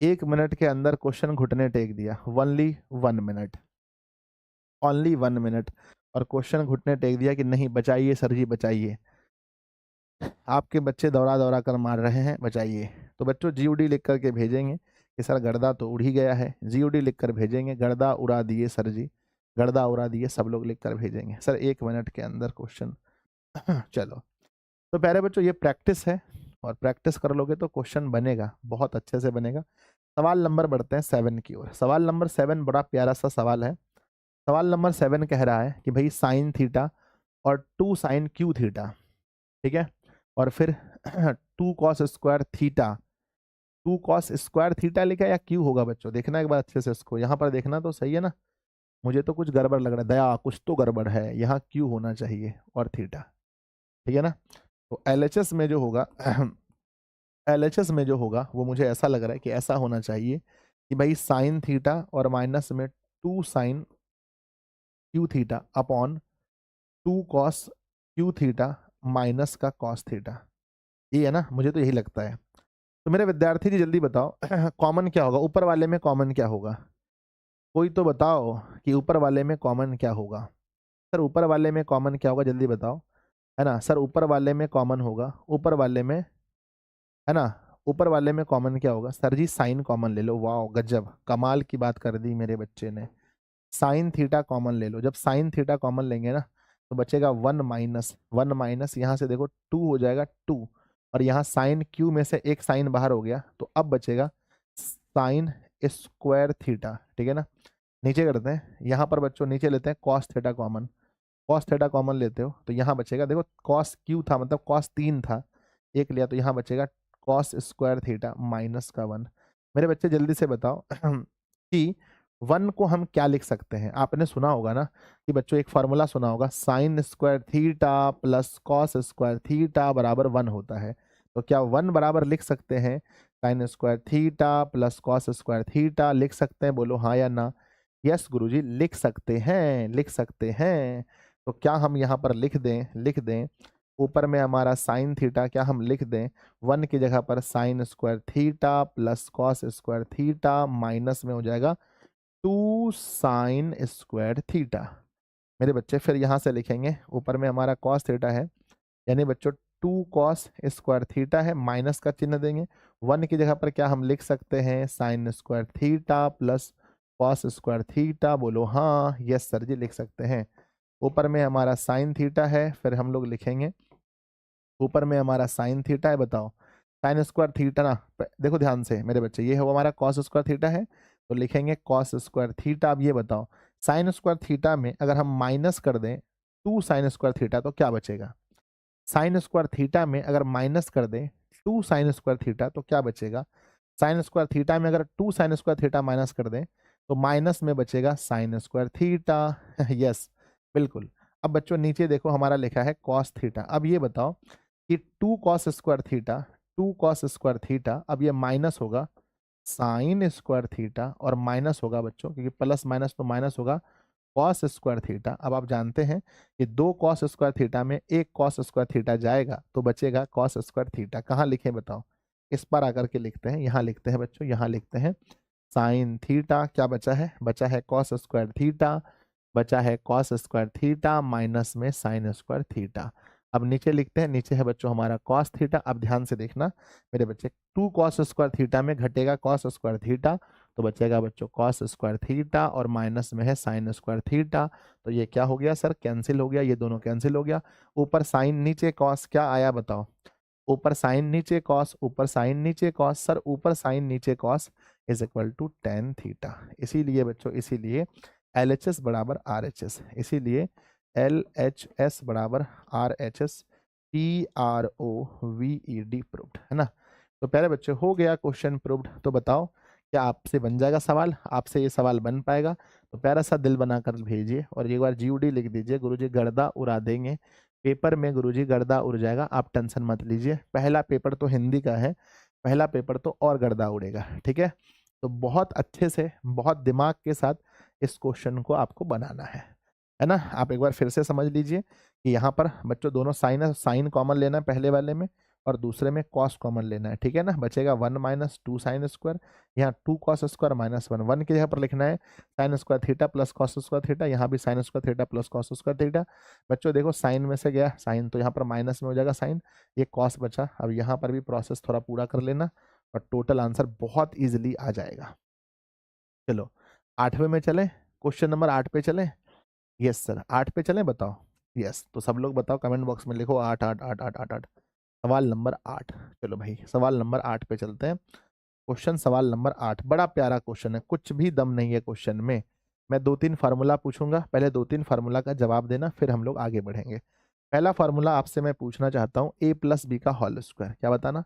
1 मिनट के अंदर क्वेश्चन घुटने टेक दिया। ओनली 1 मिनट, ओनली 1 मिनट, और क्वेश्चन घुटने टेक दिया कि नहीं बचाइए सर जी बचाइए, आपके बच्चे दौड़ा दौड़ा कर मार रहे हैं, बचाइए। तो बच्चों GOD लिख करके भेजेंगे कि सर गर्दा तो उड़ ही गया है। GOD लिख कर भेजेंगे, गर्दा उड़ा दिए सर जी, गर्दा उड़ा दिए, सब लोग लिख कर भेजेंगे सर 1 मिनट के अंदर क्वेश्चन। चलो, तो प्यारे बच्चों ये प्रैक्टिस है, और प्रैक्टिस कर लोगे तो क्वेश्चन बनेगा, बहुत अच्छे से बनेगा। सवाल नंबर बढ़ते हैं 7 की ओर। सवाल नंबर 7 बड़ा प्यारा सा सवाल है। सवाल नंबर 7 कह रहा है कि भाई साइन थीटा और 2 साइन क्यू थीटा, ठीक है, और फिर 2 cos square theta, 2 cos square theta लिखा है या क्यू होगा बच्चों? देखना एक बार अच्छे से, इसको यहाँ पर देखना तो सही है ना। मुझे तो कुछ गड़बड़ लग रहा है, दया कुछ तो गड़बड़ है, यहाँ क्यू होना चाहिए और थीटा, ठीक है ना। तो LHS में जो होगा LHS में जो होगा वो मुझे ऐसा लग रहा है कि ऐसा होना चाहिए कि भाई साइन थीटा और माइनस में 2 sine cube theta upon 2 cos cube theta minus का कॉस थीटा, ये है ना, मुझे तो यही लगता है। तो मेरे विद्यार्थी जी जल्दी बताओ कॉमन क्या होगा, ऊपर वाले में कॉमन क्या होगा? कोई तो बताओ कि ऊपर वाले में कॉमन क्या होगा। सर ऊपर वाले में कॉमन क्या होगा, जल्दी बताओ, है ना सर, ऊपर वाले में कॉमन होगा, ऊपर वाले में, है ना, ऊपर वाले में कॉमन क्या होगा? सर जी साइन कॉमन ले लो। वाह गजब, कमाल की बात कर दी मेरे बच्चे ने। साइन थीटा कॉमन ले लो। जब साइन थीटा कॉमन लेंगे ना तो बचेगा 1 माइनस यहाँ से देखो 2 हो जाएगा 2, और यहाँ साइन क्यू में से एक साइन बाहर हो गया, तो अब बचेगा साइन स्क्वायर थीटा, ठीक है ना। नीचे करते हैं, यहाँ पर बच्चों नीचे लेते हैं cos theta common, cos theta common लेते हो तो यहाँ बचेगा, देखो कॉस क्यू था मतलब कॉस 3 था, एक लिया तो यहाँ बचेगा कॉस स्क्वायर थीटा माइनस का 1। मेरे बच्चे जल्दी से बताओ कि 1 को हम क्या लिख सकते हैं? आपने सुना होगा ना कि बच्चों एक फार्मूला सुना होगा, sine square theta plus cos square theta बराबर 1 होता है। तो क्या 1 बराबर लिख सकते हैं sine square theta plus cos square theta? लिख सकते हैं, बोलो हाँ या ना। यस गुरुजी लिख सकते हैं, लिख सकते हैं। तो क्या हम यहाँ पर लिख दें, लिख दें ऊपर में हमारा साइन थीटा, क्या हम लिख दें 1 की जगह पर sine square theta plus cos square theta minus में हो जाएगा 2 साइन स्क्वायर थीटा। मेरे बच्चे फिर यहाँ से लिखेंगे, ऊपर में हमारा कॉस थीटा है, यानी बच्चों 2 कॉस स्क्वायर थीटा है, माइनस का चिन्ह देंगे। 1 की जगह पर क्या हम लिख सकते हैं sine square theta plus cos square theta? बोलो हाँ। यस सर जी लिख सकते हैं। ऊपर में हमारा साइन थीटा है, फिर हम लोग लिखेंगे, ऊपर में हमारा साइन थीटा है, बताओ साइन स्क्वायर थीटा ना, देखो ध्यान से मेरे बच्चे, ये है वो हमारा कॉस स्क्वायर थीटा है, तो लिखेंगे कॉस स्क्वायर थीटा। अब ये बताओ साइन स्क्वायर थीटा में अगर हम माइनस कर दें 2 साइन स्क्वायर थीटा तो क्या बचेगा? साइन स्क्वायर थीटा में अगर माइनस कर दें 2 साइन स्क्वायर थीटा तो क्या बचेगा? साइन स्क्वायर थीटा में अगर 2 साइन स्क्वायर थीटा माइनस कर दें तो माइनस में बचेगा साइन स्क्वायर थीटा। यस बिल्कुल। अब बच्चों नीचे देखो हमारा लिखा है कॉस थीटा। अब ये बताओ कि 2 cos square theta, 2 cos square theta, अब ये माइनस होगा साइन स्क्वायर थीटा और माइनस होगा बच्चों, क्योंकि प्लस माइनस तो माइनस होगा कॉस स्क्वायर थीटा। अब आप जानते हैं कि 2 कॉस स्क्वायर थीटा में 1 कॉस स्क्वायर थीटा जाएगा तो बचेगा कॉस स्क्वायर थीटा। कहाँ लिखें बताओ? इस पर आकर के लिखते हैं, यहाँ लिखते हैं बच्चों, यहाँ लिखते हैं साइन थीटा, क्या बचा है? बचा है कॉस स्क्वायर थीटा, बचा है कॉस स्क्वायर थीटा माइनस में साइन स्क्वायर थीटा। अब नीचे लिखते हैं, नीचे है बच्चों हमारा कॉस थीटा। अब ध्यान से देखना मेरे बच्चे, 2 कॉस स्क्वायर थीटा में घटेगा कॉस स्क्वायर थीटा तो बचेगा बच्चों कॉस स्क्वायर थीटा, और माइनस में है साइन स्क्वायर थीटा। तो ये क्या हो गया सर? कैंसिल हो गया, ये दोनों कैंसिल हो गया। ऊपर साइन नीचे कॉस, क्या आया बताओ? ऊपर साइन नीचे कॉस, ऊपर साइन नीचे कॉस, सर ऊपर साइन नीचे cos is equal to tan theta. इसीलिए बच्चों, इसीलिए LHS बराबर RHS, इसीलिए LHS बराबर RHS, PROVED प्रूव्ड, है ना। तो प्यारे बच्चे हो गया क्वेश्चन प्रूव्ड। तो बताओ क्या आपसे बन जाएगा सवाल? आपसे ये सवाल बन पाएगा? तो प्यारा सा दिल बनाकर भेजिए और एक बार GOD लिख दीजिए, गुरुजी गर्दा उड़ा देंगे पेपर में, गुरुजी गर्दा उड़ जाएगा, आप टेंशन मत लीजिए। पहला पेपर तो हिंदी का है, पहला पेपर तो और गर्दा उड़ेगा, ठीक है। तो बहुत अच्छे से, बहुत दिमाग के साथ इस क्वेश्चन को आपको बनाना है। है ना। आप एक बार फिर से समझ लीजिए कि यहाँ पर बच्चों दोनों साइन है, साइन कॉमन लेना है पहले वाले में और दूसरे में कॉस कॉमन लेना है, ठीक है ना। बचेगा 1 माइनस 2 साइन स्क्वायर, यहाँ 2 कॉस स्क्वायर माइनस 1, 1 की जगह पर लिखना है sine square theta plus cos square theta, यहाँ भी sine square theta plus cos square theta. बच्चों देखो साइन में से गया साइन, तो यहाँ पर माइनस में हो जाएगा साइन, ये कॉस बचा। अब यहाँ पर भी प्रोसेस थोड़ा पूरा कर लेना और टोटल आंसर बहुत ईजिली आ जाएगा। चलो 8वें में चले, क्वेश्चन नंबर 8 पे चले। यस सर 8 पे चलें, बताओ। यस तो सब लोग बताओ, कमेंट बॉक्स में लिखो 8 8 8 8 8 8। सवाल नंबर 8। चलो भाई सवाल नंबर 8 पे चलते हैं। क्वेश्चन सवाल नंबर 8 बड़ा प्यारा क्वेश्चन है, कुछ भी दम नहीं है क्वेश्चन में। मैं 2-3 फार्मूला पूछूंगा, पहले 2-3 फार्मूला का जवाब देना, फिर हम लोग आगे बढ़ेंगे। पहला फार्मूला आपसे मैं पूछना चाहता हूँ, ए प्लस बी का होल स्क्वायर, क्या बताना।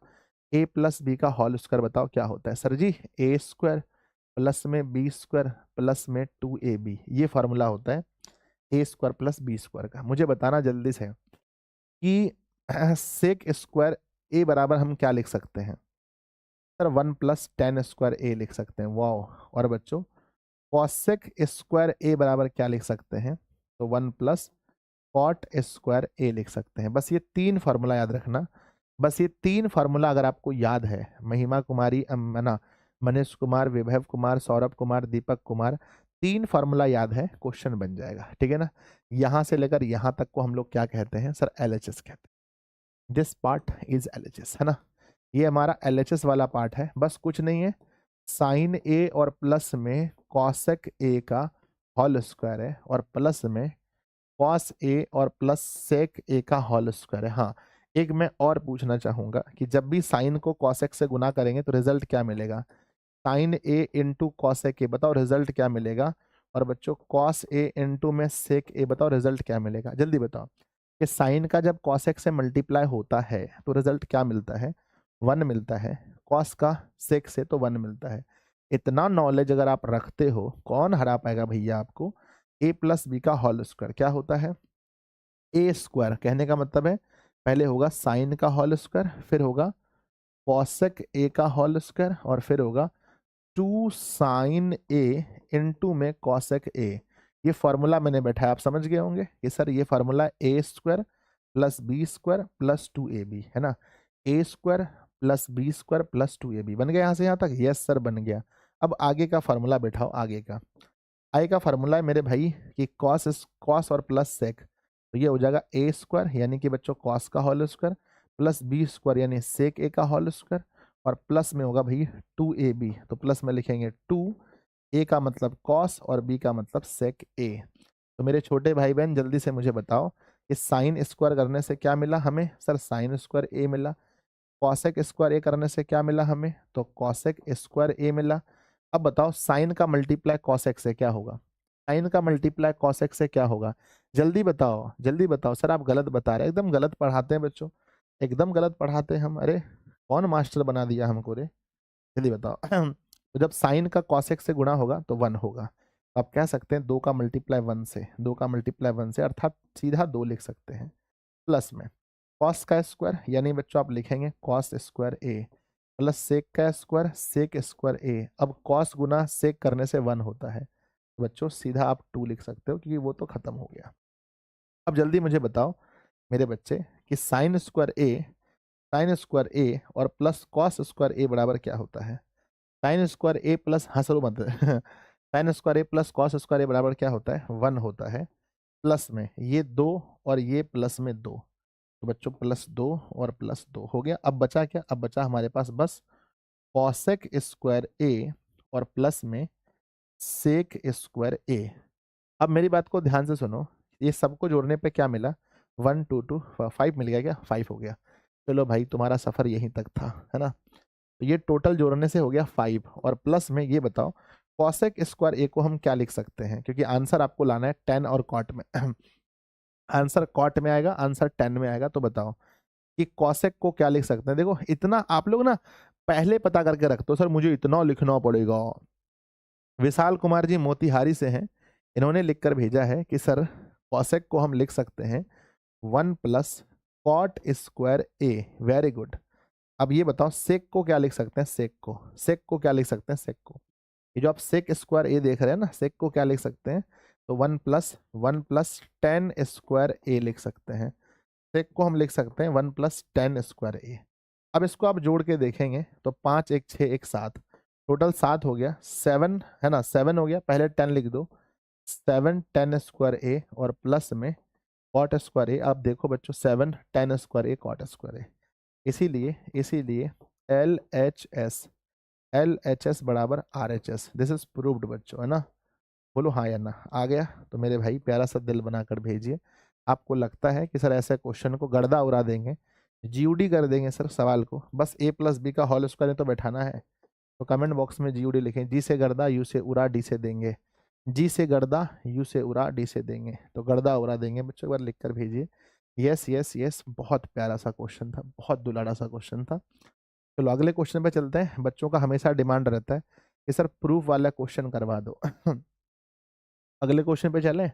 ए प्लस बी का होल स्क्वायर बताओ क्या होता है। सर जी ए स्क्वायर प्लस में बी स्क्वायर प्लस में 2ab, ये फार्मूला होता है A square plus B square का। मुझे बताना जल्दी से कि सेक स्क्वायर ए बराबर हम क्या लिख सकते हैं। सर 1 प्लस टेन स्क्वायर ए लिख सकते हैं, वाह। और बच्चों कॉसेक स्क्वायर ए बराबर क्या लिख सकते हैं, तो 1 प्लस कॉट स्क्वायर ए लिख सकते हैं। बस ये 3 फार्मूला याद रखना, बस ये 3 फार्मूला अगर आपको याद है, महिमा कुमारी ना मनीष कुमार, विभव कुमार, सौरभ कुमार, दीपक कुमार, 3 फार्मूला याद है, क्वेश्चन बन जाएगा, ठीक है ना। यहां से लेकर यहां तक को हम लोग क्या कहते हैं सर, एलएचएस कहते हैं। दिस पार्ट इज एलएचएस, है ना। ये हमारा एलएचएस वाला पार्ट है, बस कुछ नहीं है, साइन ए और प्लस में कॉसेक ए का होल स्क्वायर है और प्लस में कॉस ए और प्लस सेक ए का होल स्क्वायर है। हाँ एक मैं और पूछना चाहूंगा कि जब भी साइन को कॉसेक से गुना करेंगे तो रिजल्ट क्या मिलेगा। Sine A into cosec A, बताओ रिजल्ट क्या मिलेगा। और बच्चों कॉस ए इंटू में सेक ए, बताओ रिजल्ट क्या मिलेगा, जल्दी बताओ। कि साइन का जब कॉसेक से मल्टीप्लाई होता है तो रिजल्ट क्या मिलता है, 1 मिलता है। कॉस का सेक से तो 1 मिलता है। इतना नॉलेज अगर आप रखते हो, कौन हरा पाएगा भैया आपको। ए प्लस बी का होल स्क्वायर क्या होता है, ए स्क्वायर, कहने का मतलब है पहले होगा साइन का होल स्क्वायर, फिर होगा कॉसेक ए का होल स्क्वायर और फिर होगा 2 साइन ए इंटू में कॉसेक ए। ये फॉर्मूला मैंने बैठाया, आप समझ गए होंगे कि सर ये formula A square plus B square plus 2ab, है ना। A square plus B square plus 2ab बन गया यहाँ से यहाँ तक, यस सर बन गया। अब आगे का फार्मूला बैठाओ, आगे का आई का फार्मूला है मेरे भाई कि कॉस और प्लस सेक, तो ये हो जाएगा ए स्क्वायर यानी कि बच्चों कॉस का whole square plus B square यानी सेक ए का होल स्क्वायर और प्लस में होगा भाई 2ab, तो प्लस में लिखेंगे 2, ए का मतलब कॉस और बी का मतलब सेक ए। तो मेरे छोटे भाई बहन जल्दी से मुझे बताओ कि साइन स्क्वायर करने से क्या मिला हमें, सर साइन स्क्वायर ए मिला। कॉसेक स्क्वायर ए करने से क्या मिला हमें, तो कॉसेक स्क्वायर ए मिला। अब बताओ साइन का मल्टीप्लाई कॉसेक से क्या होगा, साइन का मल्टीप्लाई कॉसेक से क्या होगा, जल्दी बताओ जल्दी बताओ। सर आप गलत बता रहे हैं, एकदम गलत पढ़ाते हैं बच्चों, एकदम गलत पढ़ाते हैं हम। अरे कौन मास्टर बना दिया हमको रे, जल्दी बताओ। तो जब साइन का कॉसेक से गुणा होगा तो 1 होगा। तो आप कह सकते हैं 2 का मल्टीप्लाई 1 से, 2 का मल्टीप्लाई 1 से, अर्थात सीधा 2 लिख सकते हैं। प्लस में कॉस का स्क्वायर यानी बच्चों आप लिखेंगे कॉस स्क्वायर ए प्लस सेक का स्क्वायर सेक स्क्वायर ए। अब कॉस गुना सेक करने से 1 होता है, तो बच्चों सीधा आप 2 लिख सकते हो क्योंकि वो तो खत्म हो गया। अब जल्दी मुझे बताओ मेरे बच्चे कि साइन स्क्वायर ए और प्लस कॉस स्क्वायर ए बराबर क्या होता है। साइन स्क्वायर ए प्लस, हंसो मत साइन स्क्वायर ए प्लस कॉस स्क्वायर ए बराबर क्या होता है, 1 होता है। प्लस में ये 2 और ये प्लस में 2, तो बच्चों प्लस 2 और प्लस 2 हो गया। अब बचा क्या, अब बचा हमारे पास बस कॉसेक स्क्वायर ए और प्लस में सेक स्क्वायर ए। अब मेरी बात को ध्यान से सुनो, ये सबको जोड़ने पे क्या मिला, 1 2 2 5 मिल गया, क्या 5 हो गया। चलो भाई तुम्हारा सफर यहीं तक था, है ना। तो ये टोटल जोड़ने से हो गया 5 और प्लस में ये बताओ कॉसेक स्क्वायर ए को हम क्या लिख सकते हैं, क्योंकि आंसर आपको लाना है 10 और कॉट में। आंसर कॉट में आएगा, आंसर 10 में आएगा। तो बताओ कि कॉसेक को क्या लिख सकते हैं। देखो इतना आप लोग ना पहले पता करके रखते हो, सर मुझे इतना लिखना पड़ेगा। विशाल कुमार जी मोतिहारी से हैं, इन्होंने लिखकर भेजा है कि सर कॉसेक को हम लिख सकते हैं 1 प्लस कॉट स्क्वायर ए, वेरी गुड। अब ये बताओ सेक को क्या लिख सकते हैं, सेक को क्या लिख सकते हैं, सेक को, ये जो आप सेक स्क्वायर ए देख रहे हैं ना, सेक को क्या लिख सकते हैं, तो 1 प्लस 10 स्क्वायर ए लिख सकते हैं। सेक को हम लिख सकते हैं 1 + 10 स्क्वायर ए। अब इसको आप जोड़ के देखेंगे तो 5 1 6 1 7, टोटल 7 हो गया, 7 है ना, 7 हो गया, पहले 10 लिख दो, 7 10 स्क्वायर ए और प्लस में कॉट स्क्वायर ए। आप देखो बच्चों 7 10 स्क्वायर ए कॉट स्क्वायर ए, इसीलिए एल एच एस बराबर R H S. This is proved बच्चों, है ना। बोलो हाँ या ना। आ गया तो मेरे भाई प्यारा सा दिल बनाकर भेजिए। आपको लगता है कि सर ऐसे क्वेश्चन को गर्दा उड़ा देंगे, जीयूडी कर देंगे सर सवाल को, बस a+b का होल स्क्वायर तो बैठाना है, तो कमेंट बॉक्स में जीयूडी लिखें। जी से गर्दा, यू से उड़ा, डी से देंगे। जी से गर्दा, यू से उड़ा, डी से देंगे, तो गर्दा उड़ा देंगे बच्चों। एक बार लिख कर भेजिए। यस यस यस, बहुत प्यारा सा क्वेश्चन था, बहुत दुलारा सा क्वेश्चन था। चलो अगले क्वेश्चन पे चलते हैं। बच्चों का हमेशा डिमांड रहता है कि सर प्रूफ वाला क्वेश्चन करवा दो। अगले क्वेश्चन पे चलें।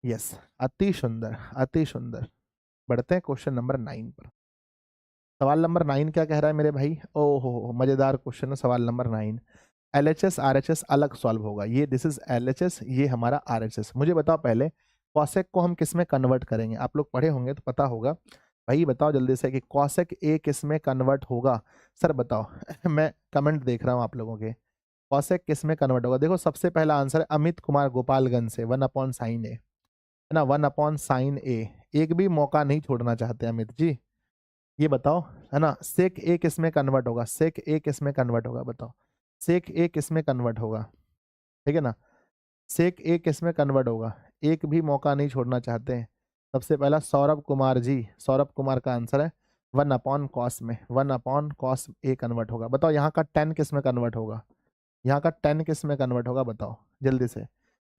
यस, अति सुंदर अति सुंदर। बढ़ते हैं क्वेश्चन नंबर 9 पर। सवाल नंबर 9 क्या कह रहा है मेरे भाई? ओहो मजेदार क्वेश्चन है सवाल नंबर 9। LHS RHS अलग सॉल्व होगा। ये दिस इज LHS, ये हमारा RHS। मुझे बताओ पहले कॉसेक को हम किस में कन्वर्ट करेंगे? आप लोग पढ़े होंगे तो पता होगा। भाई बताओ जल्दी से कि कॉसेक ए किस में कन्वर्ट होगा? सर बताओ। मैं कमेंट देख रहा हूँ आप लोगों के। कॉसेक किस में कन्वर्ट होगा? देखो सबसे पहला आंसर है अमित कुमार गोपालगंज से, 1/sin ए, है ना, 1/sin ए। एक भी मौका नहीं छोड़ना चाहते अमित जी। ये बताओ, है ना, सेक ए किस में कन्वर्ट होगा? सेक ए किस में कन्वर्ट होगा बताओ? सेक ए किस में कन्वर्ट होगा? ठीक है ना, सेक ए किस में कन्वर्ट होगा? एक भी मौका नहीं छोड़ना चाहते हैं। सबसे पहला सौरभ कुमार जी, सौरभ कुमार का आंसर है 1/cos में, 1/cos ए कन्वर्ट होगा। बताओ यहाँ का 10 किस में कन्वर्ट होगा? यहाँ का 10 किस में कन्वर्ट होगा बताओ जल्दी से।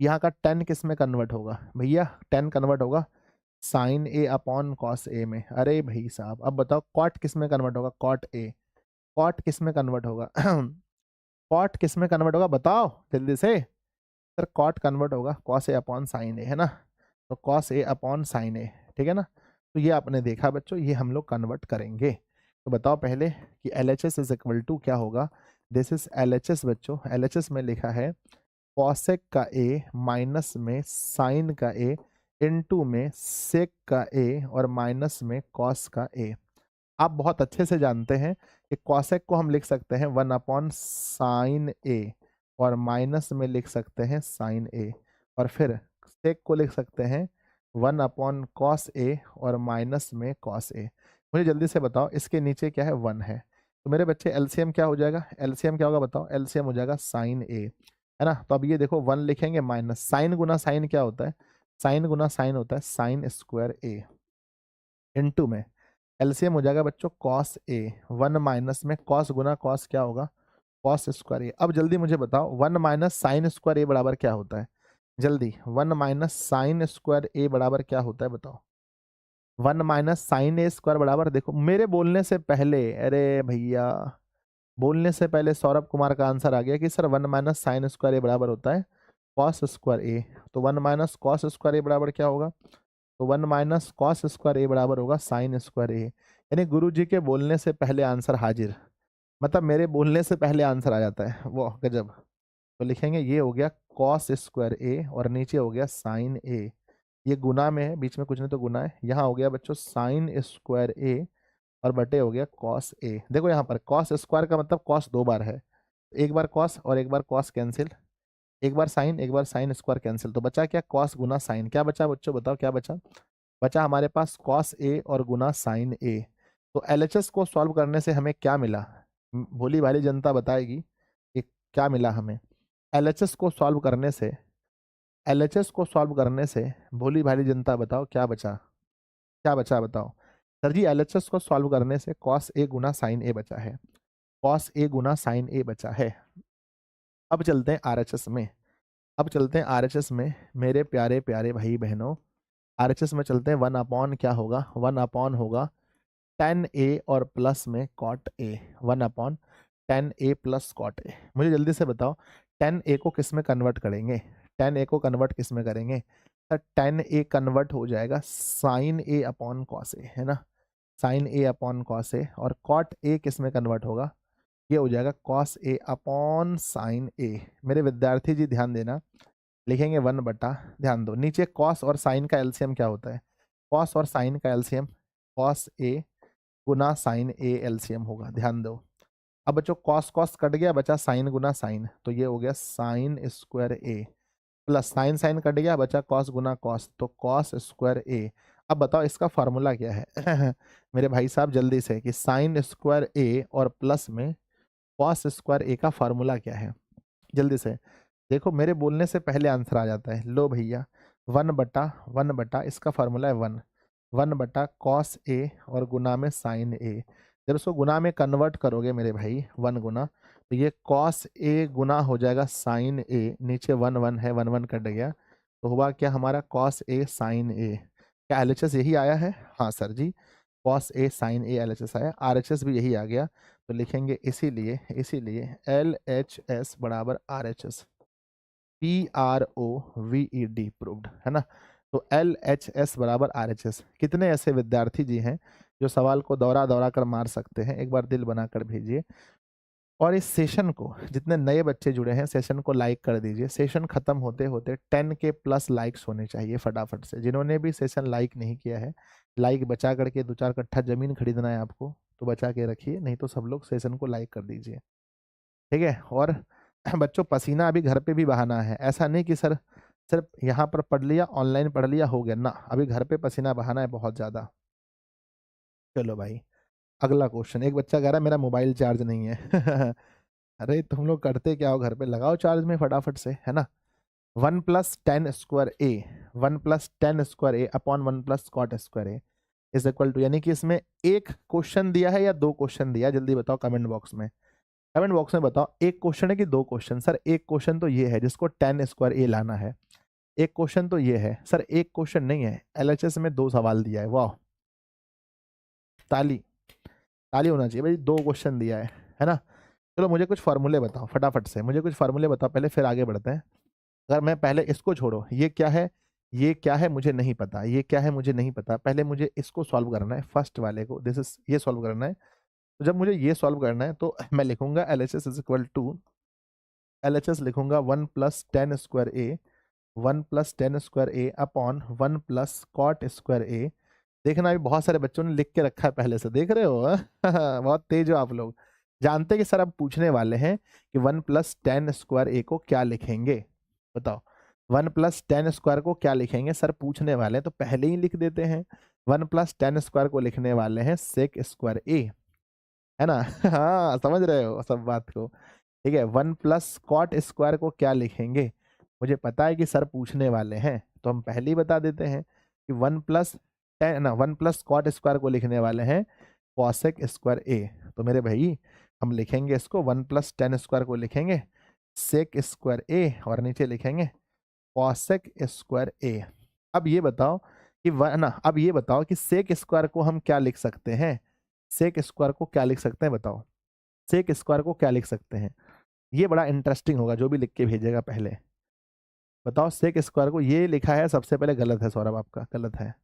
यहाँ का 10 किस में कन्वर्ट होगा भैया? 10 कन्वर्ट होगा sin A/cos A में। अरे भाई साहब अब बताओ कॉट किस में कन्वर्ट होगा? कॉट ए, कॉट किस में कन्वर्ट होगा? कॉट किस में कन्वर्ट होगा बताओ जल्दी से। सर कॉट कन्वर्ट होगा cos A/sin A, है ना, तो cos A/sin A, ठीक है ना। तो ये आपने देखा बच्चों, ये हम लोग कन्वर्ट करेंगे। तो बताओ पहले कि LHS इज इक्वल टू क्या होगा? दिस इज LHS बच्चों। LHS में लिखा है कॉसेक का ए माइनस में साइन का ए इनटू में सेक का ए और माइनस में कॉस का ए। आप बहुत अच्छे से जानते हैं कि कॉसेक को हम लिख सकते हैं 1/sin A और माइनस में लिख सकते हैं sin A, और फिर सेक को लिख सकते हैं 1/cos A और माइनस में cos A। मुझे जल्दी से बताओ इसके नीचे क्या है? 1 है, तो मेरे बच्चे एलसीएम क्या हो जाएगा? एलसीएम क्या होगा बताओ? एलसीएम हो जाएगा sin A, है ना। तो अब ये देखो 1 लिखेंगे माइनस साइन गुना साइन क्या होता है? साइन गुना साइन होता है साइन स्क्वायर ए, इनटू में एलसीएम हो जाएगा बच्चों कॉस ए, 1 माइनस में कॉस गुना कॉस क्या होगा? कॉस स्क्वायर ए। अब जल्दी मुझे बताओ 1 माइनस साइन स्क्वायर ए बराबर क्या होता है? जल्दी 1 माइनस साइन स्क्वायर ए बराबर क्या होता है बताओ? 1 माइनस साइन ए स्क्वायर बराबर, देखो मेरे बोलने से पहले, अरे भैया बोलने से पहले सौरभ कुमार का आंसर आ गया कि सर 1 माइनस साइन स्क्वायर ए बराबर होता है कॉस स्क्वायर ए। तो 1 माइनस कॉस स्क्वायर ए बराबर क्या होगा? तो 1 माइनस कॉस स्क्वायर ए बराबर होगा साइन स्क्वायर ए। यानी गुरु जी के बोलने से पहले आंसर हाजिर, मतलब मेरे बोलने से पहले आंसर आ जाता है, वो गजब। तो लिखेंगे ये हो गया कॉस स्क्वायर ए और नीचे हो गया साइन ए। ये गुना में है, बीच में कुछ नहीं तो गुना है। यहाँ हो गया बच्चों साइन स्क्वायर ए और बटे हो गया कॉस ए। देखो यहाँ पर कॉस स्क्वायर का मतलब कॉस 2 बार है, एक बार कॉस और एक बार कॉस कैंसिल, एक बार साइन एक बार साइन स्क्वायर कैंसिल, तो बचा क्या? कॉस गुना साइन। क्या बचा बच्चों बताओ क्या बचा? बचा हमारे पास कॉस ए और गुना साइन ए। तो एलएचएस को सॉल्व करने से हमें क्या मिला? भोली भाली जनता बताएगी कि क्या मिला हमें एलएचएस को सॉल्व करने से। एलएचएस को सॉल्व करने से भोली भाली जनता बताओ क्या बचा? क्या बचा बताओ? सर जी एलएचएस को सॉल्व करने से कॉस ए गुना साइन ए बचा है, कॉस ए गुना साइन ए बचा है। अब चलते हैं आरएचएस में, अब चलते हैं आरएचएस में मेरे प्यारे प्यारे भाई बहनों। आरएचएस में चलते हैं। 1/, क्या होगा? 1/, होगा tan A और प्लस में cot A, 1/tan A plus cot A। मुझे जल्दी से बताओ tan A को किस में कन्वर्ट करेंगे? tan A को कन्वर्ट किस में करेंगे? सर tan A कन्वर्ट हो जाएगा sin A/cos A, है ना, sin A/cos A, और cot A किस में कन्वर्ट होगा? ये हो जाएगा cos A/sin A। मेरे विद्यार्थी जी ध्यान देना, लिखेंगे 1/, ध्यान दो नीचे कॉस और साइन का एलसीएम क्या होता है, कॉस और साइन का एलसीएम कॉस ए गुना साइन ए एलसीएम होगा, ध्यान दो। अब बच्चों कॉस कॉस कट गया, बचा साइन गुना साइन, तो ये हो गया साइन स्क्वायर ए, प्लस साइन साइन कट गया, बचा कॉस गुना कॉस, तो कॉस स्क्वायर ए। अब बताओ इसका फॉर्मूला क्या है मेरे भाई साहब जल्दी से, कि साइन स्क्वायर ए और प्लस में कॉस स्क्वायर ए का फॉर्मूला क्या है, जल्दी से। देखो मेरे बोलने से पहले आंसर आ जाता है, लो भैया 1/1 इसका फार्मूला है 1 कॉस ए और गुना में साइन ए। जब इसको गुना में कन्वर्ट करोगे मेरे भाई 1 गुना, तो ये कॉस ए गुना हो जाएगा साइन ए, नीचे 1 1 है, 1 1 कट गया, तो हुआ क्या हमारा कॉस ए साइन ए। क्या एलएचएस यही आया है? हाँ sir ji, cos A sign A LHS आया, आरएचएस भी यही आ गया, तो लिखेंगे इसीलिए इसीलिए LHS बराबर RHS, PROVED प्रूव्ड, है ना। तो LHS बराबर RHS। कितने ऐसे विद्यार्थी जी हैं जो सवाल को दौरा दौरा कर मार सकते हैं? एक बार दिल बनाकर भेजिए। और इस सेशन को, जितने नए बच्चे जुड़े हैं, सेशन को लाइक कर दीजिए। सेशन खत्म होते होते 10 के प्लस लाइक्स होने चाहिए फटाफट से। जिन्होंने भी सेशन लाइक नहीं किया है, लाइक बचा करके, 2 4 कट्ठा जमीन खरीदना है आपको तो बचा के रखिए, नहीं तो सब लोग सेशन को लाइक कर दीजिए, ठीक है। और बच्चों पसीना अभी घर पे भी बहाना है, ऐसा नहीं कि सर सिर्फ यहाँ पर पढ़ लिया, ऑनलाइन पढ़ लिया, हो गया ना, अभी घर पे पसीना बहाना है बहुत ज़्यादा। चलो भाई अगला क्वेश्चन। एक बच्चा कह रहा है मेरा मोबाइल चार्ज नहीं है अरे तुम लोग करते क्या हो घर पे, लगाओ चार्ज में फटाफट से, है ना। 1 + 10² A, 1 + 10² A upon 1 + cot² A is equal to, यानी कि इसमें एक क्वेश्चन दिया है या 2 क्वेश्चन दिया है, जल्दी बताओ कमेंट बॉक्स में। कमेंट बॉक्स में बताओ एक क्वेश्चन है कि 2 क्वेश्चन। सर एक क्वेश्चन तो ये है जिसको 10² A लाना है, एक क्वेश्चन तो ये है। सर एक क्वेश्चन नहीं है, एलएचएस में 2 सवाल दिया है, वाह, ताली ताली होना चाहिए भाई, 2 क्वेश्चन दिया है ना। चलो मुझे कुछ फार्मूले बताओ फटाफट से, मुझे कुछ फार्मूले बताओ पहले, फिर आगे बढ़ते हैं। अगर मैं पहले इसको छोड़ो, ये क्या है, ये क्या है मुझे नहीं पता, ये क्या है मुझे नहीं पता, पहले मुझे इसको सॉल्व करना है, फर्स्ट वाले को, दिस इज, ये सॉल्व करना है। तो जब मुझे ये सॉल्व करना है तो मैं लिखूंगा LHS is equal to, LHS लिखूंगा 1 + 10² A, 1 + 10² A अपॉन 1 + cot²A। देखना अभी बहुत सारे बच्चों ने लिख के रखा है पहले से, देख रहे हो बहुत तेज हो आप लोग, जानते हैं कि सर अब पूछने वाले हैं कि 1 + 10² A को क्या लिखेंगे, बताओ 1 + 10² को क्या लिखेंगे, सर पूछने वाले हैं तो पहले ही लिख देते हैं। 1 + 10² को लिखने वाले हैं sec²A, है ना हाँ समझ रहे हो सब बात को, ठीक है। 1 + cot² को क्या लिखेंगे, मुझे पता है कि सर पूछने वाले हैं, तो हम पहले ही बता देते हैं कि 1 + 10 ना, 1 + cot² को लिखने वाले हैं cosec²A। तो मेरे भाई हम लिखेंगे इसको 1 + 10² को लिखेंगे sec²A और नीचे लिखेंगे cosec²A। अब ये बताओ कि ना, अब ये बताओ कि sec² को हम क्या लिख सकते हैं, sec² को क्या लिख सकते हैं बताओ, sec² को क्या लिख सकते हैं। ये बड़ा इंटरेस्टिंग होगा, जो भी लिख के भेजेगा पहले बताओ। sec² को ये लिखा है सबसे पहले, गलत है सौरभ, आपका गलत है,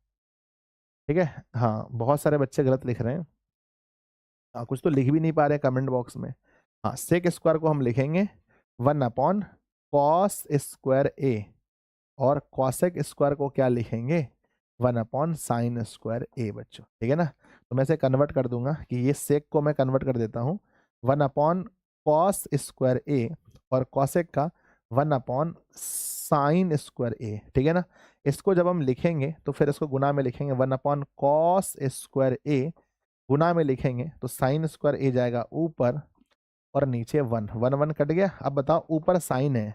ठीक है। हाँ बहुत सारे बच्चे गलत लिख रहे हैं, हाँ कुछ तो लिख भी नहीं पा रहे कमेंट बॉक्स में। हाँ sec² को हम लिखेंगे 1/cos²A और cosec² को क्या लिखेंगे 1/sin²A बच्चों, ठीक है ना। तो मैं इसे कन्वर्ट कर दूंगा कि ये सेक को मैं कन्वर्ट कर देता हूँ 1/cos²A और cosec का 1/sin²A, ठीक है ना। इसको जब हम लिखेंगे तो फिर इसको गुना में लिखेंगे 1/cos²A, गुना में लिखेंगे तो sin²A जाएगा ऊपर और नीचे 1 1 1 कट गया। अब बताओ ऊपर साइन है,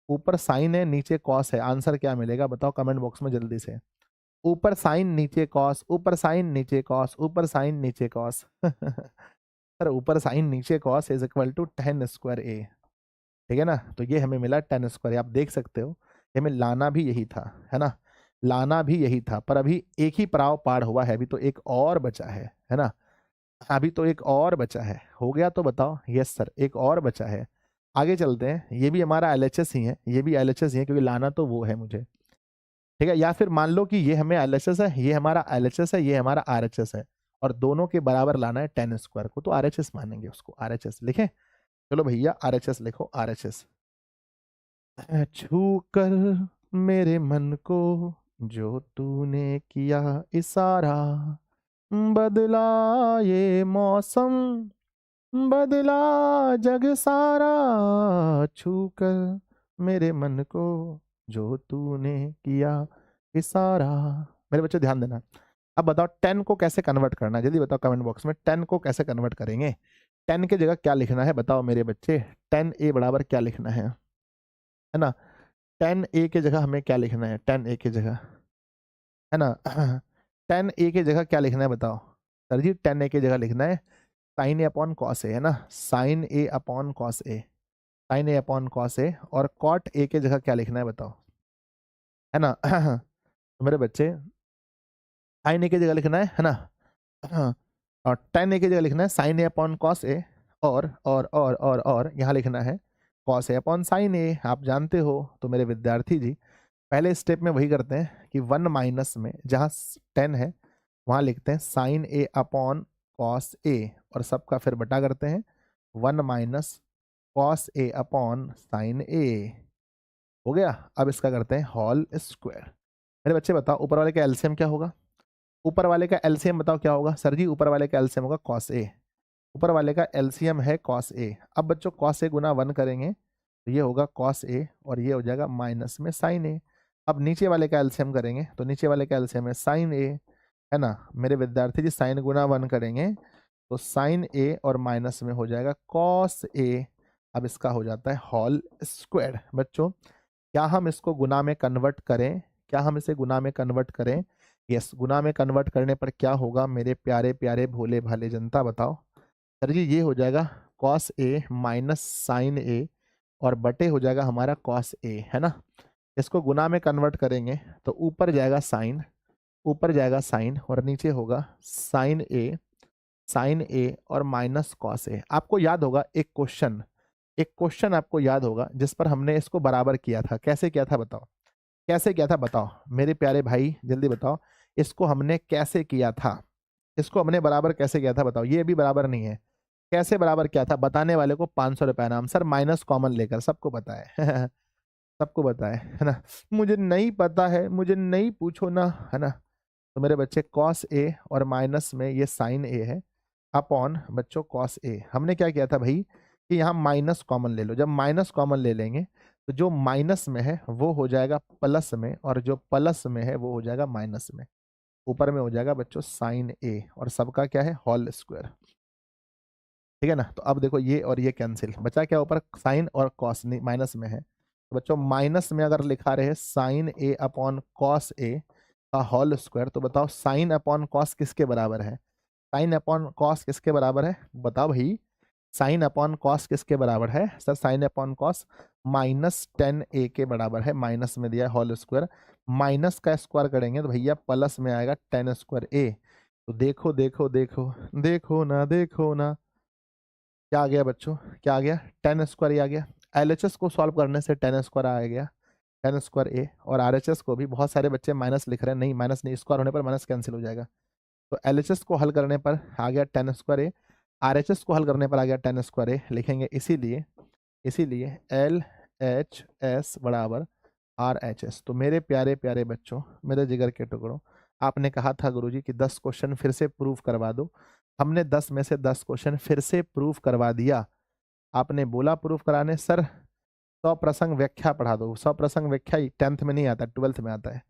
ऊपर साइन है नीचे कॉस है, आंसर क्या मिलेगा बताओ कमेंट बॉक्स में जल्दी से। ऊपर साइन नीचे कॉस, ऊपर साइन नीचे कॉस, ऊपर साइन नीचे कॉस सर ऊपर साइन नीचे cos is equal to 10²A, ठीक है ना। तो ये हमें मिला 10², आप देख सकते हो हमें लाना भी यही था, है ना, लाना भी यही था। पर अभी एक ही पड़ाव पार हुआ है, अभी तो एक और बचा है ना, अभी तो एक और बचा है, हो गया तो बताओ। यस सर एक और बचा है, आगे चलते हैं। ये भी हमारा LHS ही है, ये भी LHS ही है, क्योंकि लाना तो वो है मुझे, ठीक है। या फिर मान लो कि ये हमें LHS है, ये हमारा LHS है, ये हमारा RHS है, और दोनों के बराबर लाना है 10² को, तो RHS मानेंगे उसको, RHS लिखें। चलो भैया RHS लिखो, RHS छू कर मेरे मन को जो तूने किया इशारा, बदला ये मौसम, बदला जग सारा, छू कर मेरे मन को जो तूने किया इशारा। मेरे बच्चे ध्यान देना। अब बताओ 10 को कैसे कन्वर्ट करना है, जल्दी बताओ कमेंट बॉक्स में 10 को कैसे कन्वर्ट करेंगे। 10 की जगह क्या लिखना है बताओ मेरे बच्चे। 10a बराबर क्या लिखना है ना। 10a की जगह हमें क्या लिखना है, 10a की जगह, है ना। 10a की जगह क्या लिखना है बताओ सर जी। 10a की जगह लिखना है sign A upon cos A, है ना, sign A upon cos A, sign A upon cos A. और कॉट ए की जगह क्या लिखना है बताओ, है ना। तो मेरे बच्चे साइन ए की जगह लिखना है ना। और 10a की जगह लिखना है sign A upon cos A, और यहाँ लिखना है कॉस ए अपॉन साइन ए। आप जानते हो तो मेरे विद्यार्थी जी, पहले स्टेप में वही करते हैं कि 1 माइनस में जहाँ 10 है वहाँ लिखते हैं sign A upon cos A, और सबका फिर बटा करते हैं 1 minus cos A upon sine ए। हो गया। अब इसका करते हैं होल स्क्वायर। मेरे बच्चे बताओ ऊपर वाले का एलसीएम क्या होगा। ऊपर वाले का एलसीएम बताओ क्या होगा सर जी। ऊपर वाले का एलसीएम होगा कॉस ए। ऊपर वाले का एलसीएम है कॉस ए। अब बच्चों कॉस ए गुना 1 करेंगे तो ये होगा कॉस ए, और ये हो जाएगा माइनस में साइन ए। अब नीचे वाले का एलसीएम करेंगे तो नीचे वाले का एलसीएम है साइन ए, है ना। मेरे विद्यार्थी जी साइन गुना 1 करेंगे तो साइन ए और माइनस में हो जाएगा कॉस ए। अब इसका हो जाता है होल स्क्वायर। बच्चों क्या हम इसको गुना में कन्वर्ट करें, क्या हम इसे गुना में कन्वर्ट करें। यस, गुना में कन्वर्ट करने पर क्या होगा मेरे प्यारे प्यारे भोले भाले जनता बताओ। सर जी ये हो जाएगा कॉस ए माइनस साइन ए, और बटे हो जाएगा हमारा कॉस ए, है ना। इसको गुना में कन्वर्ट करेंगे तो ऊपर जाएगा साइन, ऊपर जाएगा साइन, और नीचे होगा साइन ए, साइन ए और माइनस कॉस ए। आपको याद होगा एक क्वेश्चन, एक क्वेश्चन आपको याद होगा जिस पर हमने इसको बराबर किया था। कैसे किया था बताओ, कैसे किया था बताओ मेरे प्यारे भाई, जल्दी बताओ। इसको हमने कैसे किया था, इसको हमने बराबर कैसे किया था बताओ। ये भी बराबर नहीं है, कैसे बराबर किया था बताने वाले को 500 रुपया नाम। सर माइनस कॉमन लेकर, सबको पता है। सबको पता है ना। मुझे नहीं पता है, मुझे नहीं पूछो ना, है ना। तो मेरे बच्चे कॉस ए और माइनस में ये साइन ए है अपॉन बच्चों कॉस ए। हमने क्या किया था भाई कि यहाँ माइनस कॉमन ले लो। जब माइनस कॉमन ले लेंगे तो जो माइनस में है वो हो जाएगा प्लस में, और जो प्लस में है वो हो जाएगा माइनस में। ऊपर में हो जाएगा बच्चों साइन ए, और सबका क्या है होल स्क्वायर। ठीक है ना। तो अब देखो ये और ये कैंसिल, बचा क्या ऊपर साइन और कॉस, नहीं माइनस में है। तो बच्चों माइनस में अगर लिखा रहे sign A upon cos A का होल स्क्वायर, तो बताओ साइन अपॉन कॉस किसके बराबर है। साइन अपॉन कॉस किसके बराबर है बताओ भाई। साइन अपॉन कॉस किसके बराबर है sir. Sine upon cos -10a के बराबर है। माइनस में दिया होल स्क्वायर, माइनस का स्क्वायर करेंगे तो भैया प्लस में आएगा 10 स्क्वायर ए। तो देखो देखो देखो देखो ना, देखो ना क्या आ गया बच्चों, क्या आ गया 10 स्क्वायर ही आ गया। एलएचएस को सॉल्व करने से 10 स्क्वायर आ गया, 10 स्क्वायर ए। और आरएचएस को भी बहुत सारे बच्चे माइनस लिख रहे हैं, नहीं माइनस नहीं, स्क्वायर होने पर माइनस कैंसिल हो जाएगा। तो एलएचएस को हल करने पर आ गया 10 स्क्वायर ए, आरएचएस को हल करने पर आ गया 10 स्क्वायर ए लिखेंगे। इसीलिए इसीलिए एल एच एस बराबर आर एच एस। तो मेरे प्यारे प्यारे बच्चों, मेरे जिगर के टुकड़ों, आपने कहा था गुरुजी कि 10 क्वेश्चन फिर से प्रूव करवा दो। हमने 10 में से 10 क्वेश्चन फिर से प्रूव करवा दिया। आपने बोला प्रूफ कराने सर 100 प्रसंग व्याख्या पढ़ा दो। 100 प्रसंग व्याख्या 10th में नहीं आता, 12th में आता है।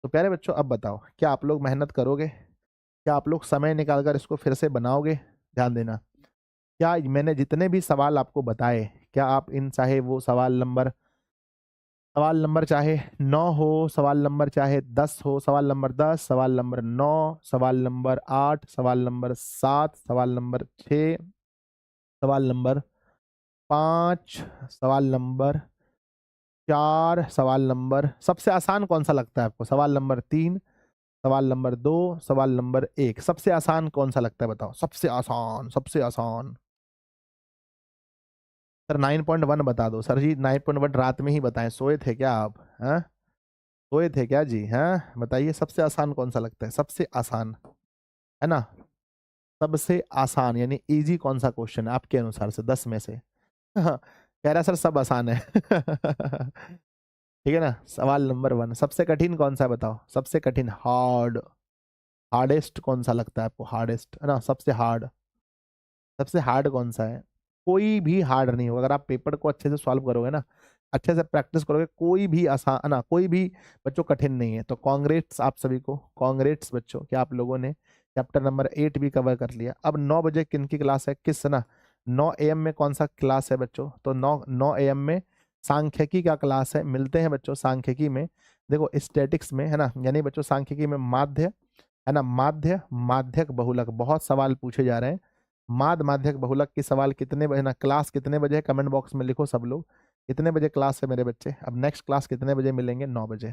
तो प्यारे बच्चों अब बताओ क्या आप लोग मेहनत करोगे, क्या आप लोग समय निकालकर इसको फिर से बनाओगे। ध्यान देना, क्या मैंने जितने भी सवाल आपको बताए, क्या आप इन चाहे वो सवाल नंबर चाहे 9 हो, सवाल नंबर चाहे 10 हो, सवाल नंबर 10, सवाल नंबर 9, सवाल नंबर 8, सवाल नंबर 7, सवाल नंबर 6, सवाल नंबर 5, सवाल नंबर 4, सवाल नंबर सबसे आसान कौन सा लगता है आपको। सवाल नंबर 3, सवाल नंबर 2, सवाल नंबर 1, सबसे आसान कौन सा लगता है बताओ। सबसे आसान, सबसे आसान सर 9.1 बता दो। सर जी 9.1 रात में ही बताएं, सोए थे क्या आप, हैं सोए थे क्या जी, हैं बताइए सबसे आसान कौन सा लगता है। सबसे आसान, है ना, सबसे आसान यानी इजी कौन सा क्वेश्चन है आपके अनुसार से 10 में से। हाँ, कह रहा है सर सब आसान है। ठीक है ना। सवाल नंबर 1, सबसे कठिन कौन सा है बताओ, सबसे कठिन, हार्डेस्ट कौन सा लगता है आपको, हार्डेस्ट है ना, सबसे हार्ड कौन सा है। कोई भी हार्ड नहीं होगा अगर आप पेपर को अच्छे से सॉल्व करोगे ना, अच्छे से प्रैक्टिस करोगे, कोई भी आसान ना, कोई भी बच्चों कठिन नहीं है। तो कांग्रेट्स आप सभी को, कांग्रेट्स बच्चों कि आप लोगों ने चैप्टर नंबर 8 भी कवर कर लिया। अब 9 बजे किन की क्लास है, किस ना 9 AM में कौन सा क्लास है बच्चों, तो 9 AM में सांख्यिकी का क्लास है। मिलते हैं बच्चों सांख्यिकी में, देखो स्टैटिक्स में है ना, यानी बच्चों सांख्यिकी में माध्य है ना, माध्यक बहुलक, बहुत सवाल पूछे जा रहे हैं। माध्यक बहुलक की सवाल कितने बजे ना, क्लास कितने बजे है, कमेंट बॉक्स में लिखो सब लोग, कितने बजे क्लास है मेरे बच्चे। अब नेक्स्ट क्लास कितने बजे मिलेंगे, 9 बजे।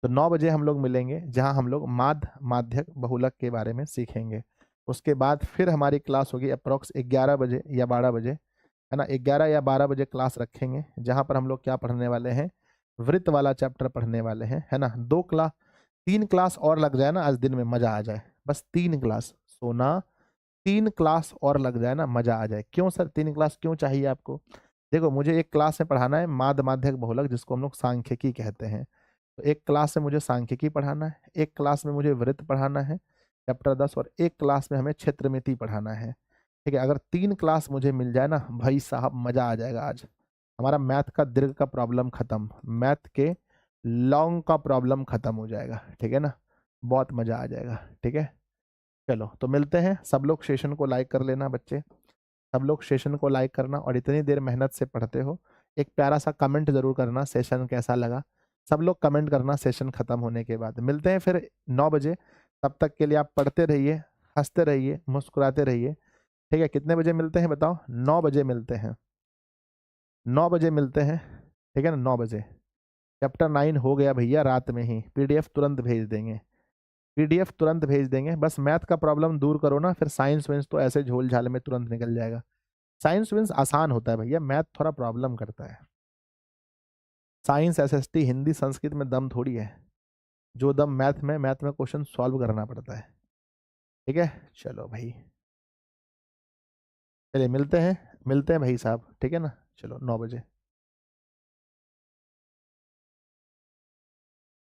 तो 9 बजे हम लोग मिलेंगे, जहां हम लोग माध्यक बहुलक के बारे में सीखेंगे। उसके बाद फिर हमारी क्लास होगी अप्रोक्स 11 बजे या 12 बजे, है ना, 11 या 12 बजे क्लास रखेंगे, जहां पर हम लोग क्या पढ़ने वाले हैं, वृत्त वाला चैप्टर पढ़ने वाले हैं, है ना। 3 क्लास और लग जाए ना आज दिन में, मजा आ जाए, बस 3 क्लास सोना, 3 क्लास और लग जाए ना, मजा आ जाए। क्यों सर 3 क्लास क्यों चाहिए आपको, देखो मुझे एक क्लास में पढ़ाना है माध्यक बहुलक, जिसको हम लोग सांख्यिकी कहते हैं। तो एक क्लास में मुझे सांख्यिकी पढ़ाना है, एक क्लास में मुझे वृत्त पढ़ाना है चैप्टर 10, और एक क्लास में हमें क्षेत्रमिति पढ़ाना है। ठीक है, अगर 3 क्लास मुझे मिल जाए ना भाई साहब, मजा आ जाएगा। आज हमारा मैथ का दीर्घ का प्रॉब्लम खत्म, मैथ के लॉन्ग का प्रॉब्लम खत्म हो जाएगा। ठीक है ना, बहुत मजा आ जाएगा। ठीक है, चलो तो मिलते हैं। सब लोग सेशन को लाइक कर लेना बच्चे, सब लोग सेशन को लाइक करना, और इतनी देर मेहनत से पढ़ते हो एक प्यारा सा कमेंट जरूर करना, सेशन कैसा लगा। सब लोग कमेंट करना सेशन खत्म होने के बाद। मिलते हैं फिर 9 बजे, तब तक के लिए आप पढ़ते रहिए, हंसते रहिए, मुस्कुराते रहिए। ठीक है, कितने बजे मिलते हैं बताओ, 9 बजे मिलते हैं, 9 बजे मिलते हैं। ठीक है ना, 9 बजे। चैप्टर 9 हो गया भैया रात में ही, पीडीएफ तुरंत भेज देंगे, पीडीएफ तुरंत भेज देंगे। बस मैथ का प्रॉब्लम दूर करो ना, फिर साइंस वाइंस तो ऐसे झोल झाल में तुरंत निकल जाएगा। साइंस विंस आसान होता है भैया, मैथ थोड़ा प्रॉब्लम करता है। साइंस एसएसटी हिंदी संस्कृत में दम थोड़ी है, जो दम मैथ में क्वेश्चन सॉल्व करना पड़ता है। ठीक है, चलो भाई, चलिए मिलते हैं भाई साहब। ठीक है ना, चलो 9 बजे।